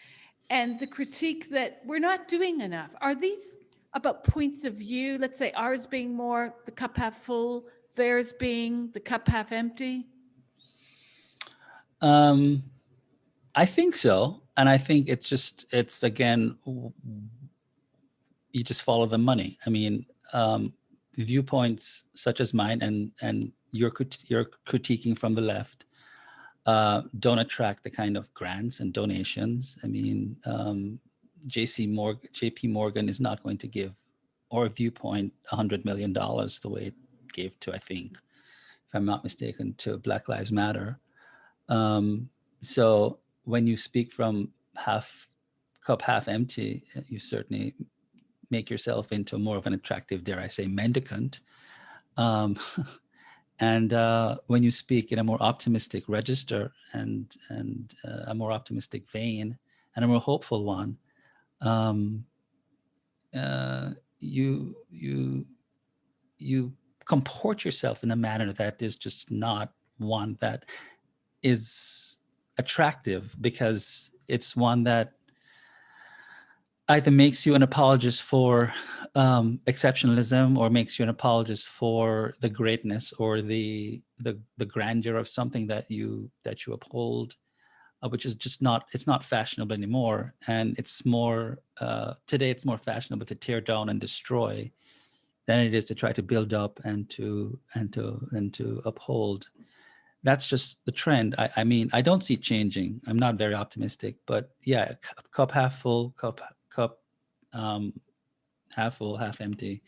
and the critique that we're not doing enough? Are these about points of view, let's say ours being more the cup half full, theirs being the cup half empty? I think so. And I think it's again, you just follow the money. I mean, viewpoints such as mine and your critiquing from the left don't attract the kind of grants and donations. I mean, JP Morgan is not going to give, or Viewpoint, $100 million the way it gave to, I think, if I'm not mistaken, to Black Lives Matter. So when you speak from cup half empty, you certainly make yourself into more of an attractive, dare I say, mendicant. And when you speak in a more optimistic register and a more optimistic vein and a more hopeful one, you comport yourself in a manner that is just not one that is attractive, because it's one that either makes you an apologist for exceptionalism, or makes you an apologist for the greatness or the grandeur of something that you uphold, which is just it's not fashionable anymore. And it's more today it's more fashionable to tear down and destroy than it is to try to build up and to uphold. That's just the trend. I mean, I don't see it changing. I'm not very optimistic, but yeah, cup half full, cup half full, half empty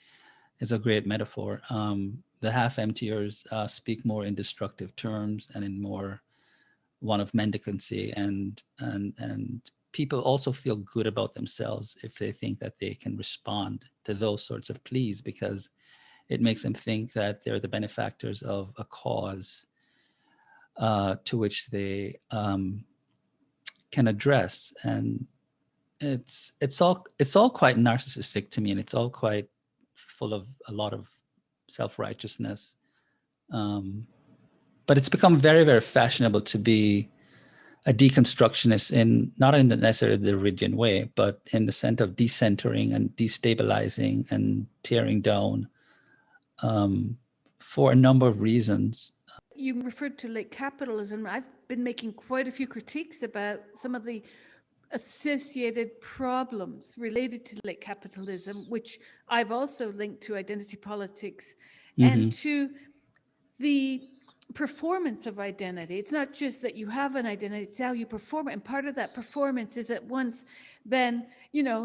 is a great metaphor. The half emptiers speak more in destructive terms and in more one of mendicancy, and people also feel good about themselves if they think that they can respond to those sorts of pleas, because it makes them think that they're the benefactors of a cause to which they can address. And it's all quite narcissistic to me, and it's all quite full of a lot of self-righteousness. But it's become very, very fashionable to be a deconstructionist in not in the necessarily the Derridian way, but in the sense of decentering and destabilizing and tearing down for a number of reasons. You referred to late capitalism. I've been making quite a few critiques about some of the associated problems related to late capitalism, which I've also linked to identity politics and to the performance of identity. It's not just that you have an identity, it's how you perform it. And part of that performance is at once then,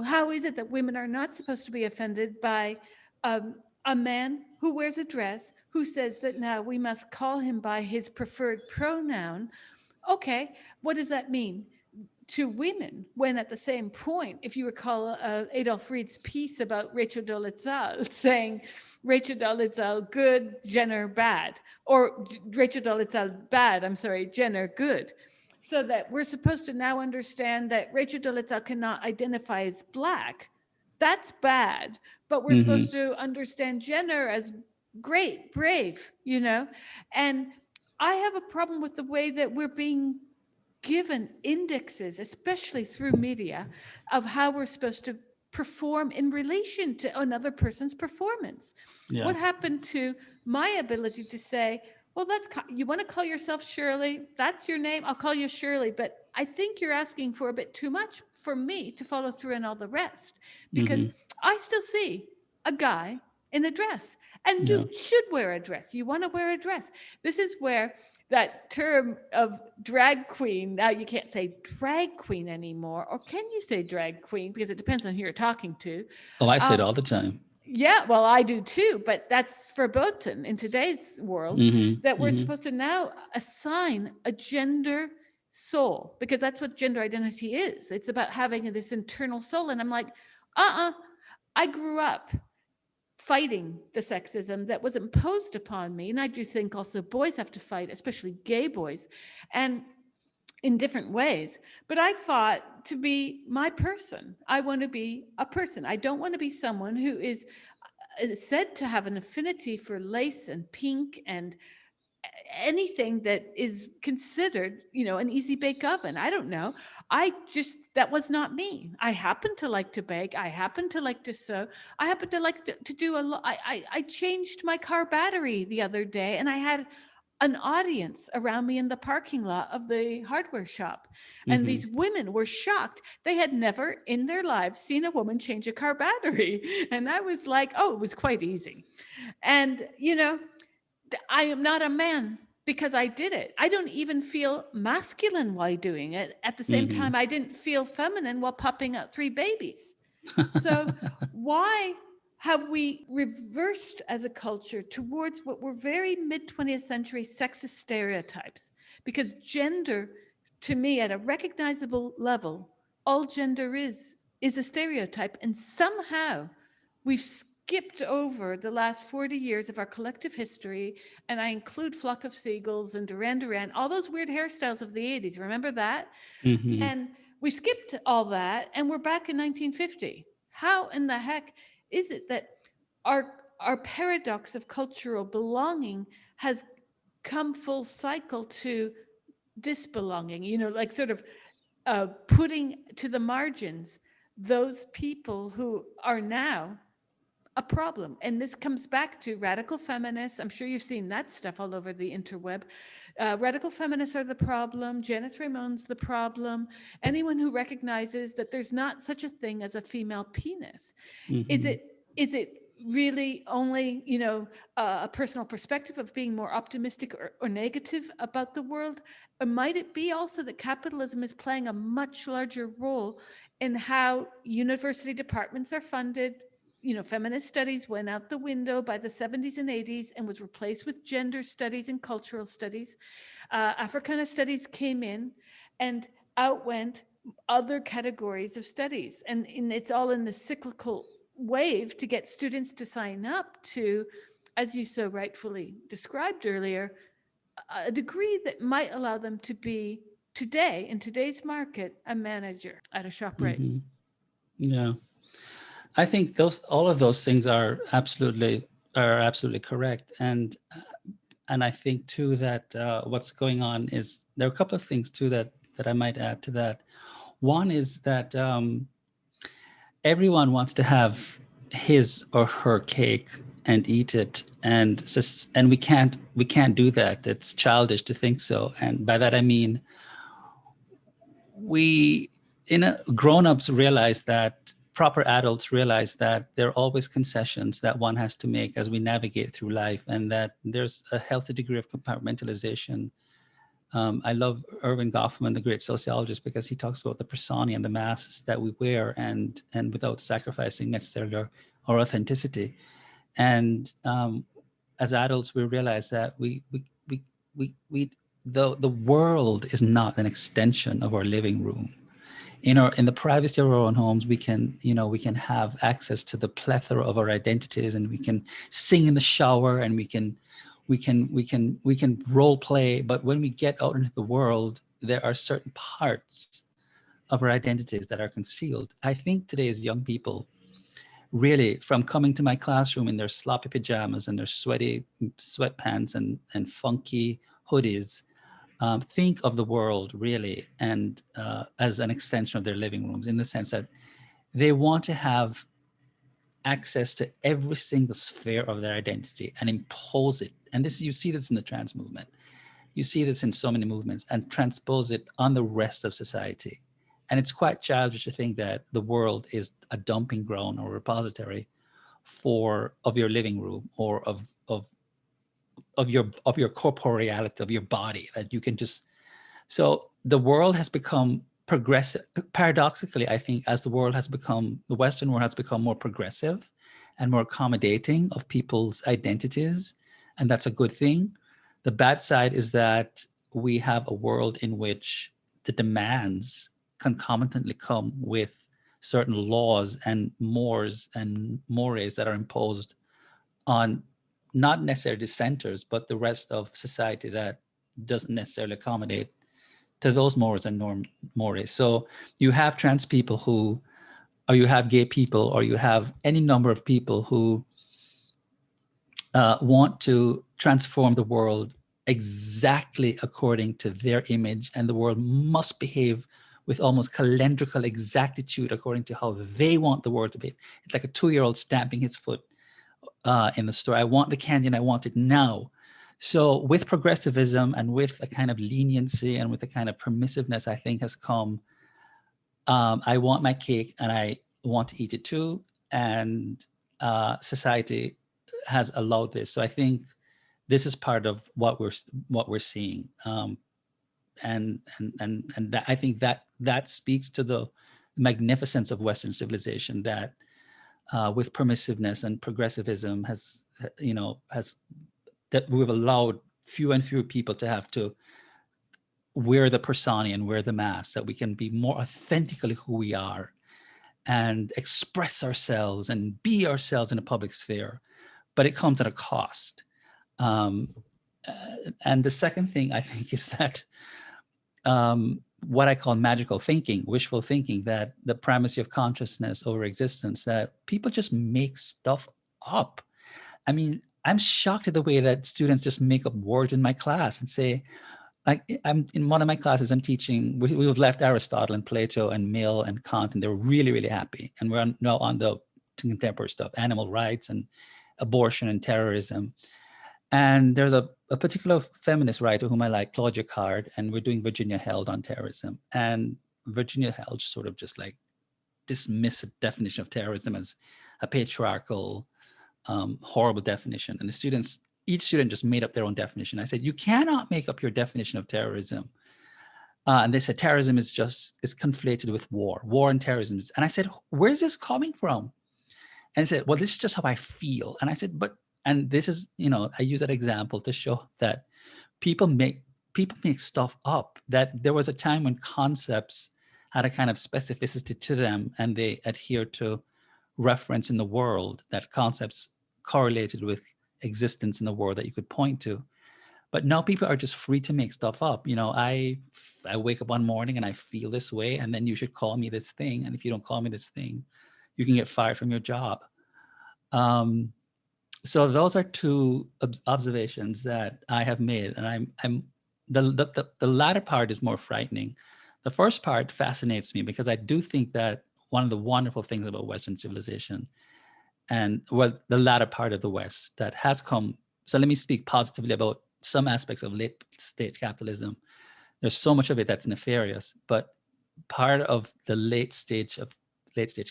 how is it that women are not supposed to be offended by a man who wears a dress, who says that now we must call him by his preferred pronoun? Okay, what does that mean to women, when at the same point, if you recall Adolf Reed's piece about Rachel Dolezal saying Rachel Dolezal good, Jenner bad, or Rachel Dolezal bad, Jenner good. So that we're supposed to now understand that Rachel Dolezal cannot identify as Black. That's bad. But we're supposed to understand Jenner as great, brave, And I have a problem with the way that we're being given indexes, especially through media, of how we're supposed to perform in relation to another person's performance. Yeah. What happened to my ability to say, well, you want to call yourself Shirley? That's your name. I'll call you Shirley. But I think you're asking for a bit too much for me to follow through and all the rest, because I still see a guy in a dress, and you should wear a dress. You want to wear a dress. This is where that term of drag queen, now you can't say drag queen anymore, or can you say drag queen? Because it depends on who you're talking to. Oh, I say it all the time. Yeah, well, I do too, but that's verboten in today's world, that we're supposed to now assign a gender soul, because that's what gender identity is. It's about having this internal soul. And I'm like, I grew up fighting the sexism that was imposed upon me. And I do think also boys have to fight, especially gay boys, and in different ways. But I fought to be my person. I want to be a person. I don't want to be someone who is said to have an affinity for lace and pink and anything that is considered, an easy bake oven. I don't know. That was not me. I happen to like to bake. I happen to like to sew. I happen to like to do a lot. I changed my car battery the other day, and I had an audience around me in the parking lot of the hardware shop. And these women were shocked. They had never in their lives seen a woman change a car battery. And I was like, oh, it was quite easy. And, I am not a man because I did it. I don't even feel masculine while doing it. At the same time, I didn't feel feminine while popping out 3 babies. So why have we reversed as a culture towards what were very mid-20th century sexist stereotypes? Because gender, to me, at a recognizable level, all gender is a stereotype. And somehow we've skipped over the last 40 years of our collective history, and I include Flock of Seagulls and Duran Duran, all those weird hairstyles of the 80s. Remember that? And we skipped all that, and we're back in 1950. How in the heck is it that our paradox of cultural belonging has come full cycle to disbelonging, like sort of putting to the margins those people who are now a problem? And this comes back to radical feminists. I'm sure you've seen that stuff all over the interweb. Radical feminists are the problem. Janice Ramon's the problem. Anyone who recognizes that there's not such a thing as a female penis. Is it really only, a personal perspective of being more optimistic or negative about the world? Or might it be also that capitalism is playing a much larger role in how university departments are funded? Feminist studies went out the window by the 70s and 80s and was replaced with gender studies and cultural studies. Africana studies came in, and out went other categories of studies. And it's all in the cyclical wave to get students to sign up to, as you so rightfully described earlier, a degree that might allow them to be today, in today's market, a manager at a ShopRite. Yeah. I think all of those things are absolutely correct, and I think too that what's going on is there are a couple of things too that that I might add to that. One is that everyone wants to have his or her cake and eat it, and we can't do that. It's childish to think so. And by that I mean, we grown-ups realize that, proper adults realize that there are always concessions that one has to make as we navigate through life, and that there's a healthy degree of compartmentalization. I love Erving Goffman, the great sociologist, because he talks about the persona and the masks that we wear, and without sacrificing necessarily our authenticity. And as adults, we realize that the world is not an extension of our living room. In the privacy of our own homes, we can have access to the plethora of our identities, and we can sing in the shower, and we can role play. But when we get out into the world, there are certain parts of our identities that are concealed. I think today's young people, really, from coming to my classroom in their sloppy pajamas and their sweaty sweatpants and funky hoodies, think of the world really and as an extension of their living rooms, in the sense that they want to have access to every single sphere of their identity and impose it. And this, you see this in the trans movement. You see this in so many movements, and transpose it on the rest of society. And it's quite childish to think that the world is a dumping ground or repository of your living room, or of your corporeality, of your body, that you can just. So the world has become progressive. Paradoxically, I think, as the Western world has become more progressive and more accommodating of people's identities, and that's a good thing. The bad side is that we have a world in which the demands concomitantly come with certain laws and mores that are imposed on not necessarily dissenters, but the rest of society that doesn't necessarily accommodate to those mores and mores. So you have trans people or you have gay people, or you have any number of people who want to transform the world exactly according to their image, and the world must behave with almost calendrical exactitude according to how they want the world to behave. It's like a 2-year-old stamping his foot in the store. I want the candy and I want it now. So with progressivism and with a kind of leniency and with a kind of permissiveness, I think has come, I want my cake and I want to eat it too. And society has allowed this. So I think this is part of what we're seeing. And that, I think that speaks to the magnificence of Western civilization, that with permissiveness and progressivism has that we've allowed fewer and fewer people to have to wear the persona and wear the mask, that we can be more authentically who we are and express ourselves and be ourselves in a public sphere. But it comes at a cost. And the second thing I think is that what I call magical thinking, wishful thinking, that the primacy of consciousness over existence, that people just make stuff up. I mean, I'm shocked at the way that students just make up words in my class and say, like, I'm in one of my classes, I'm teaching, we've left Aristotle and Plato and Mill and Kant, and they're really, really happy. And we're now on the contemporary stuff, animal rights and abortion and terrorism. And there's a particular feminist writer whom I like, Claudia Card, and we're doing Virginia Held on terrorism. And Virginia Held sort of just like dismiss the definition of terrorism as a patriarchal, horrible definition. And each student just made up their own definition. I said, you cannot make up your definition of terrorism. And they said, terrorism is conflated with war and terrorism. And I said, where's this coming from? And they said, well, this is just how I feel. And I said, and this is, I use that example to show that people make stuff up, that there was a time when concepts had a kind of specificity to them, and they adhered to reference in the world, that concepts correlated with existence in the world that you could point to. But now people are just free to make stuff up. I wake up one morning and I feel this way, and then you should call me this thing. And if you don't call me this thing, you can get fired from your job. So those are two observations that I have made, and I'm the latter part is more frightening. the first part fascinates me because I do think that one of the wonderful things about Western civilization, and well, the latter part of the West that has come. So let me speak positively about some aspects of late stage capitalism. There's so much of it that's nefarious, but part of the late stage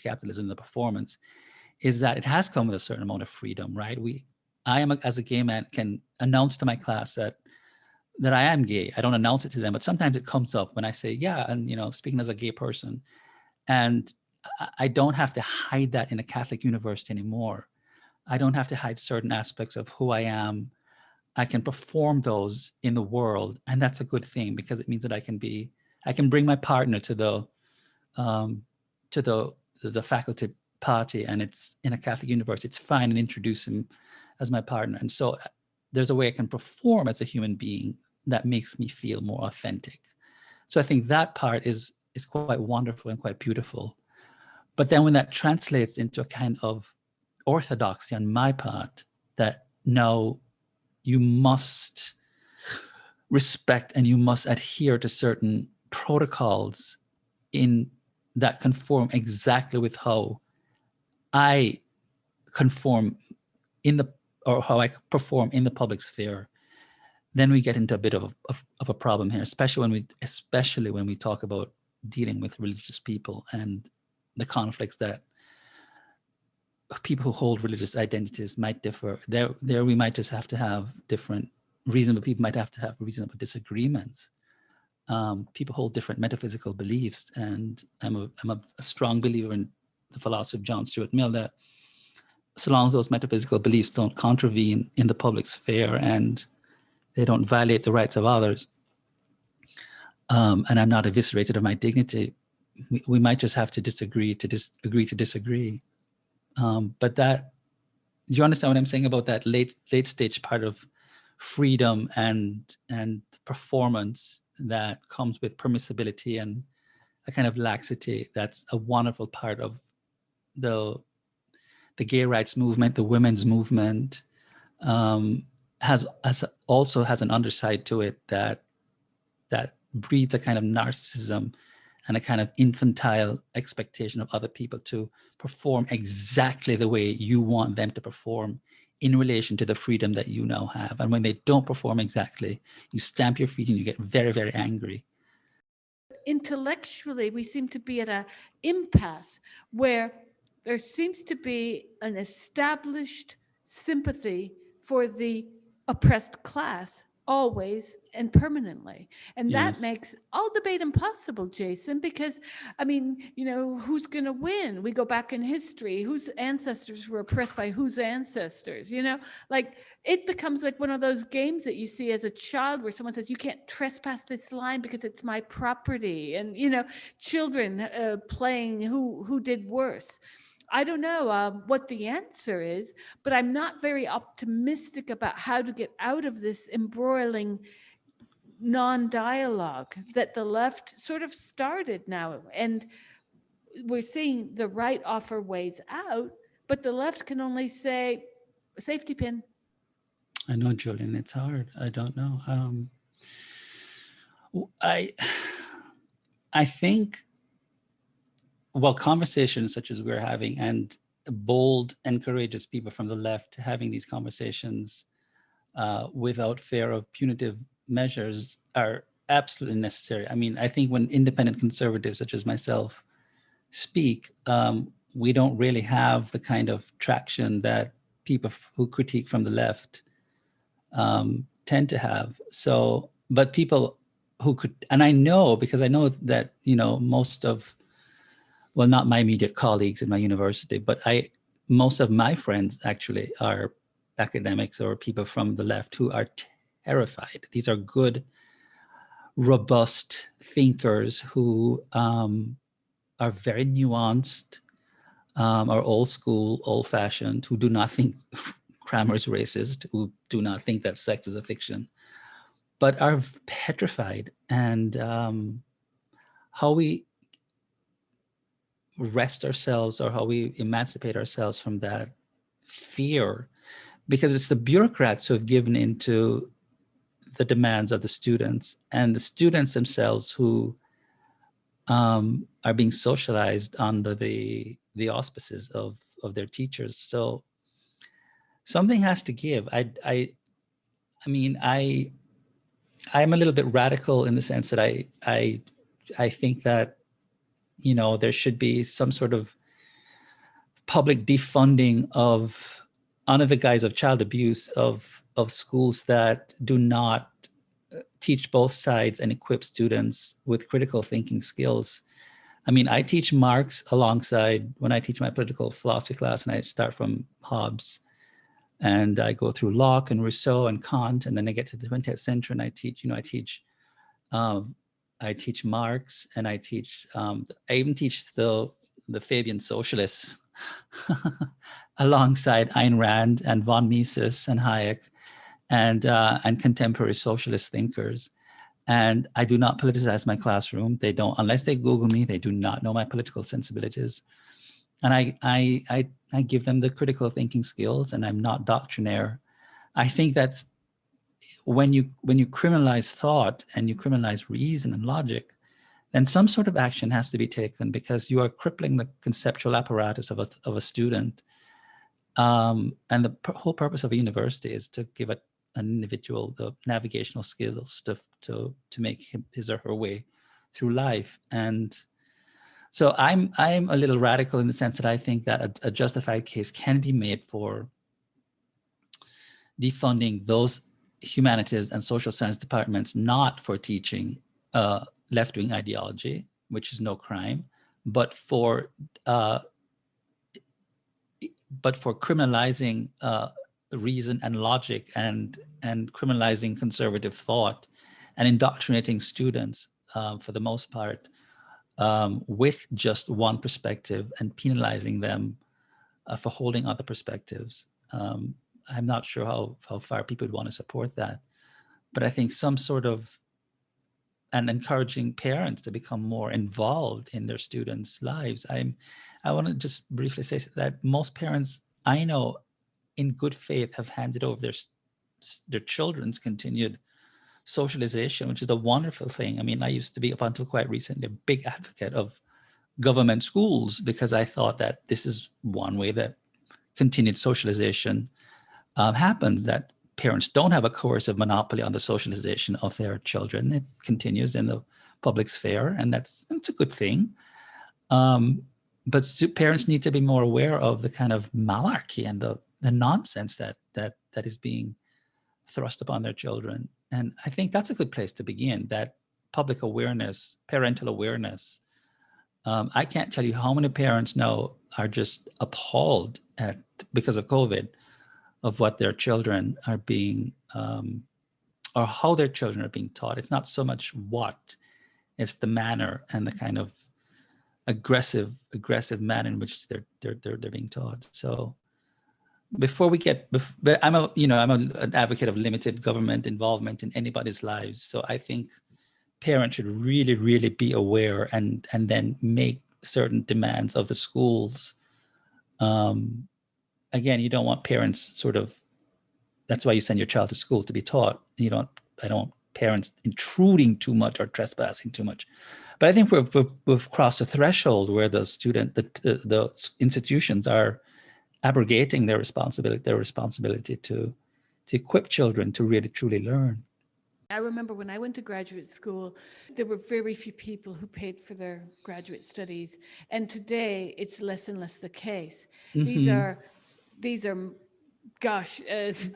capitalism, the performance, is that it has come with a certain amount of freedom, right? As a gay man, can announce to my class that I am gay. I don't announce it to them, but sometimes it comes up when I say, yeah, and speaking as a gay person, and I don't have to hide that in a Catholic university anymore. I don't have to hide certain aspects of who I am. I can perform those in the world, and that's a good thing because it means that I can bring my partner to the faculty party, and it's in a Catholic university. It's fine, and introduce him as my partner. And so there's a way I can perform as a human being that makes me feel more authentic. So I think that part is quite wonderful and quite beautiful. But then when that translates into a kind of orthodoxy on my part, that no, you must respect and you must adhere to certain protocols that conform exactly with how I conform how I perform in the public sphere, then we get into a bit of a problem here, especially when we talk about dealing with religious people and the conflicts that people who hold religious identities might differ. There we might just have to have different reasonable people might have to have reasonable disagreements. People hold different metaphysical beliefs, and I'm a strong believer in the philosophy of John Stuart Mill that so long as those metaphysical beliefs don't contravene in the public sphere and they don't violate the rights of others, and I'm not eviscerated of my dignity, we might just have to agree to disagree. But do you understand what I'm saying about that late stage part of freedom and performance that comes with permissibility and a kind of laxity? That's a wonderful part of the gay rights movement, the women's movement, has an underside to it that breeds a kind of narcissism and a kind of infantile expectation of other people to perform exactly the way you want them to perform in relation to the freedom that you now have. And when they don't perform exactly, you stamp your feet and you get very, very angry. Intellectually, we seem to be at an impasse where there seems to be an established sympathy for the oppressed class always and permanently. And Yes. that makes all debate impossible, Jason, because, I mean, who's going to win? We go back in history. Whose ancestors were oppressed by whose ancestors? Like it becomes like one of those games that you see as a child where someone says, you can't trespass this line because it's my property. And, children playing who did worse. I don't know what the answer is, but I'm not very optimistic about how to get out of this embroiling non-dialogue that the left sort of started now. And we're seeing the right offer ways out, but the left can only say, safety pin. I know, Julian, it's hard. I don't know. I think, well, conversations such as we're having and bold and courageous people from the left having these conversations without fear of punitive measures are absolutely necessary. I mean, I think when independent conservatives such as myself speak, we don't really have the kind of traction that people who critique from the left tend to have. So, but people who could, and I know, because I know that, most of, well, not my immediate colleagues in my university, but most of my friends actually are academics or people from the left who are terrified. These are good, robust thinkers who are very nuanced, are old school, old fashioned, who do not think grammar is racist, who do not think that sex is a fiction, but are petrified. And how we rest ourselves or how we emancipate ourselves from that fear, because it's the bureaucrats who have given into the demands of the students, and the students themselves who are being socialized under the auspices of their teachers. So something has to give. I mean, I'm a little bit radical in the sense that I think that, you know, there should be some sort of public defunding of, under the guise of child abuse, of schools that do not teach both sides and equip students with critical thinking skills. I mean, I teach Marx alongside, when I teach my political philosophy class, and I start from Hobbes, and I go through Locke and Rousseau and Kant, and then I get to the 20th century, and I teach, you know, um, I teach Marx, and I even teach the Fabian socialists alongside Ayn Rand and von Mises and Hayek and contemporary socialist thinkers. And I do not politicize my classroom. They don't, unless they Google me, they do not know my political sensibilities. And I give them the critical thinking skills, and I'm not doctrinaire. I think that's when you criminalize thought and you criminalize reason and logic, then some sort of action has to be taken, because you are crippling the conceptual apparatus of a student. And the whole purpose of a university is to give an individual the navigational skills to make his or her way through life. And so I'm a little radical in the sense that I think that a justified case can be made for defunding those humanities and social science departments, not for teaching left-wing ideology, which is no crime, but for criminalizing reason and logic, and criminalizing conservative thought, and indoctrinating students for the most part with just one perspective, and penalizing them for holding other perspectives. I'm not sure how far people would want to support that, but I think some sort of, and encouraging parents to become more involved in their students' lives. I want to just briefly say that most parents I know, in good faith, have handed over their children's continued socialization, which is a wonderful thing. I mean, I used to be, up until quite recently, a big advocate of government schools, because I thought that this is one way that continued socialization happens, that parents don't have a coercive monopoly on the socialization of their children. It continues in the public sphere, and it's a good thing. But parents need to be more aware of the kind of malarkey and the nonsense that is being thrust upon their children. And I think that's a good place to begin, that public awareness, parental awareness. I can't tell you how many parents now are just appalled at, because of COVID, of what their children are being, or how their children are being taught. It's not so much what, it's the manner and the kind of aggressive manner in which they're being taught. So before we get, I'm an advocate of limited government involvement in anybody's lives. So I think parents should really, really be aware, and then make certain demands of the schools. Again, you don't want parents sort of, that's why you send your child to school, to be taught. I don't want parents intruding too much or trespassing too much. But I think we've crossed a threshold where the institutions are abrogating their responsibility to equip children to really truly learn. I remember when I went to graduate school, there were very few people who paid for their graduate studies. And today it's less and less the case. These Mm-hmm. are, gosh,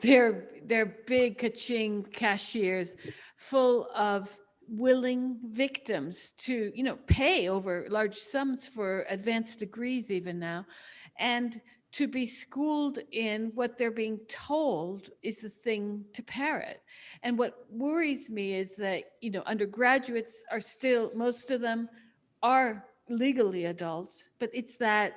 they're big ka-ching cashiers full of willing victims to, pay over large sums for advanced degrees even now. And to be schooled in what they're being told is the thing to parrot. And what worries me is that, undergraduates are still, most of them are legally adults, but it's that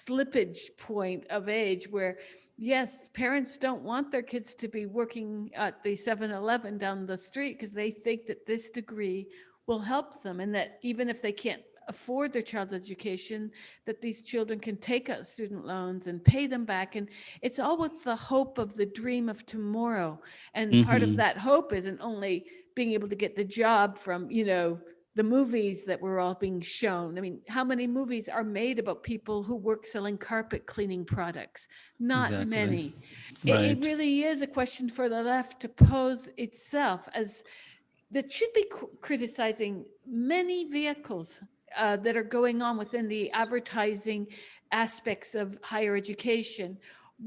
slippage point of age where, yes, parents don't want their kids to be working at the 7-Eleven down the street because they think that this degree will help them, and that even if they can't afford their child's education, that these children can take out student loans and pay them back. And it's all with the hope of the dream of tomorrow. And part of Mm-hmm. that hope isn't only being able to get the job from, the movies that were all being shown. I mean, how many movies are made about people who work selling carpet cleaning products? Not Exactly. many. It Right. really is a question for the left to pose itself as that should be criticizing many vehicles that are going on within the advertising aspects of higher education.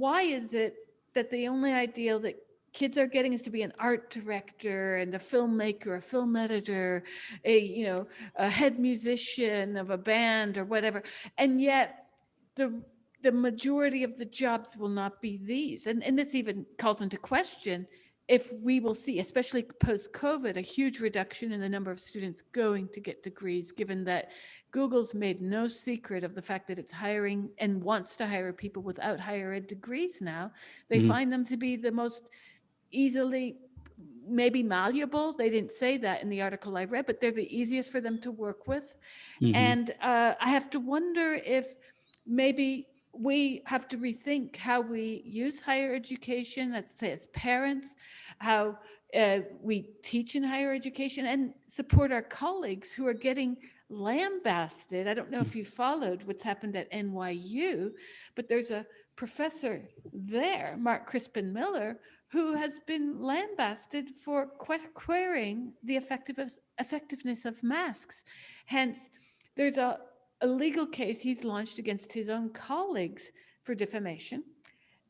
Why is it that the only ideal that kids are getting is to be an art director and a filmmaker, a film editor, a head musician of a band or whatever, and yet the the majority of the jobs will not be these, and this even calls into question if we will see, especially post-COVID, a huge reduction in the number of students going to get degrees, given that Google's made no secret of the fact that it's hiring and wants to hire people without higher ed degrees now. They find them to be the most easily maybe malleable. They didn't say that in the article I read, but they're the easiest for them to work with. And I have to wonder if maybe we have to rethink how we use higher education, let's say as parents, how we teach in higher education and support our colleagues who are getting lambasted. I don't know if you followed what's happened at NYU, but there's a professor there, Mark Crispin Miller, who has been lambasted for querying the effectiveness of masks. Hence, there's a legal case he's launched against his own colleagues for defamation,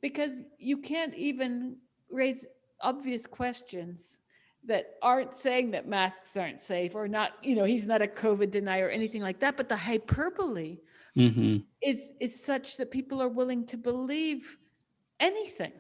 because you can't even raise obvious questions that aren't saying that masks aren't safe or not, he's not a COVID denier or anything like that, but the hyperbole is such that people are willing to believe anything.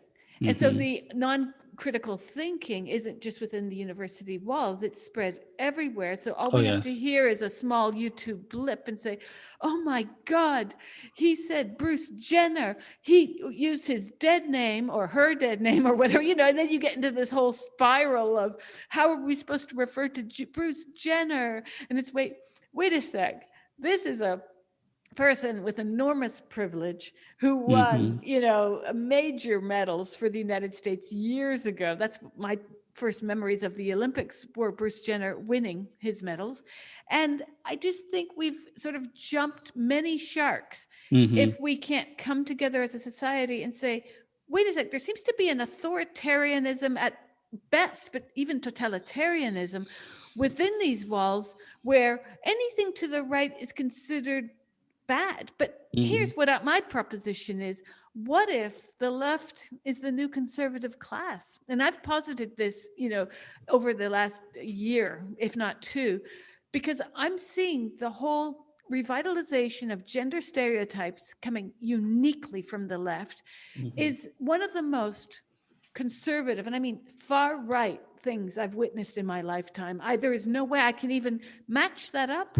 And so the non-critical thinking isn't just within the university walls, it's spread everywhere. So all Oh, we have to yes. hear is a small YouTube blip and say, oh my God, he said Bruce Jenner, he used his dead name or her dead name or whatever, and then you get into this whole spiral of how are we supposed to refer to Bruce Jenner? And it's, wait a sec. This is a person with enormous privilege who won, major medals for the United States years ago. That's my first memories of the Olympics, were Bruce Jenner winning his medals. And I just think we've sort of jumped many sharks if we can't come together as a society and say, wait a sec, there seems to be an authoritarianism at best, but even totalitarianism within these walls, where anything to the right is considered bad. But here's what my proposition is. What if the left is the new conservative class? And I've posited this, over the last year, if not two, because I'm seeing the whole revitalization of gender stereotypes coming uniquely from the left is one of the most conservative, and I mean far right things I've witnessed in my lifetime. There is no way I can even match that up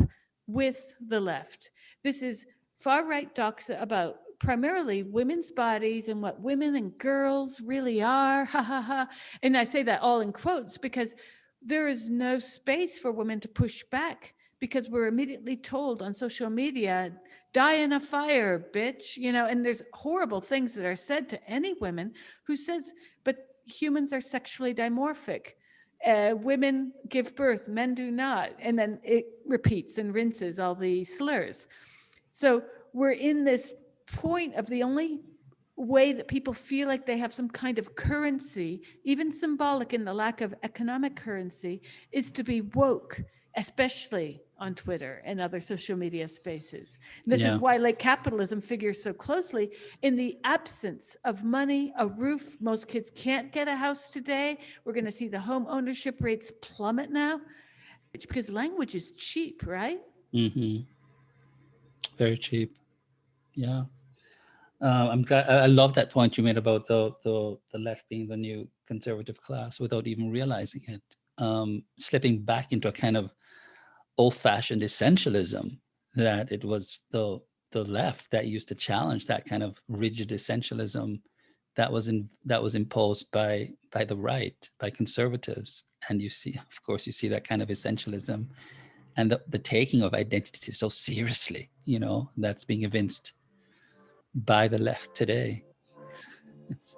with the left. This is far right doxa about primarily women's bodies and what women and girls really are, ha ha ha. And I say that all in quotes because there is no space for women to push back, because we're immediately told on social media, die in a fire, bitch, and there's horrible things that are said to any women who says, but humans are sexually dimorphic. Women give birth, men do not. And then it repeats and rinses all the slurs. So we're in this point of the only way that people feel like they have some kind of currency, even symbolic in the lack of economic currency, is to be woke, especially on Twitter and other social media spaces. And this is why capitalism figures so closely. In the absence of money, a roof, most kids can't get a house today. We're going to see the home ownership rates plummet now, because language is cheap, right? Very cheap. Yeah. I'm glad. I love that point you made about the left being the new conservative class without even realizing it, slipping back into a kind of old-fashioned essentialism, that it was the left that used to challenge that kind of rigid essentialism that was imposed by the right, by conservatives. And you see that kind of essentialism and the taking of identity so seriously, that's being evinced by the left today.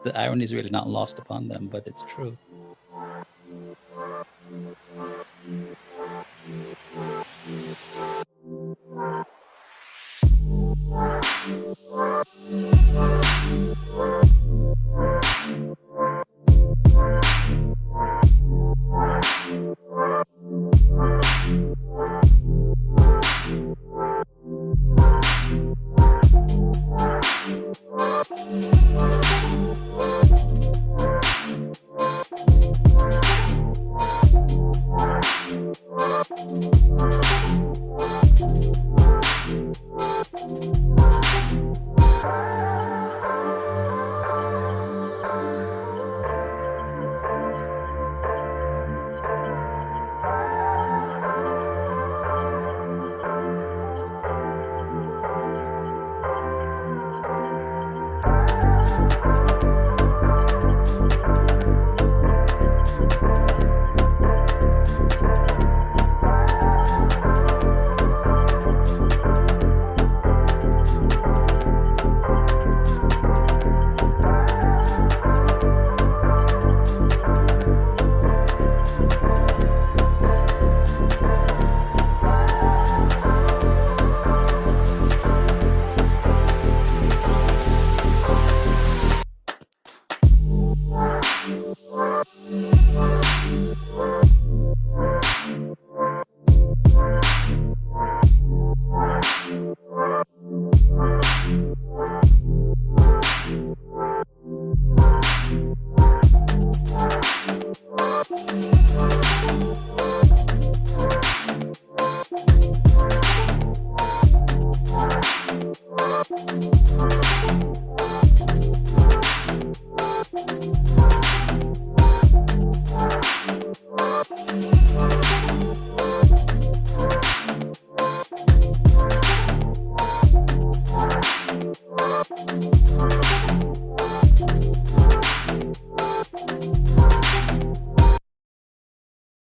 The irony is really not lost upon them, but it's true.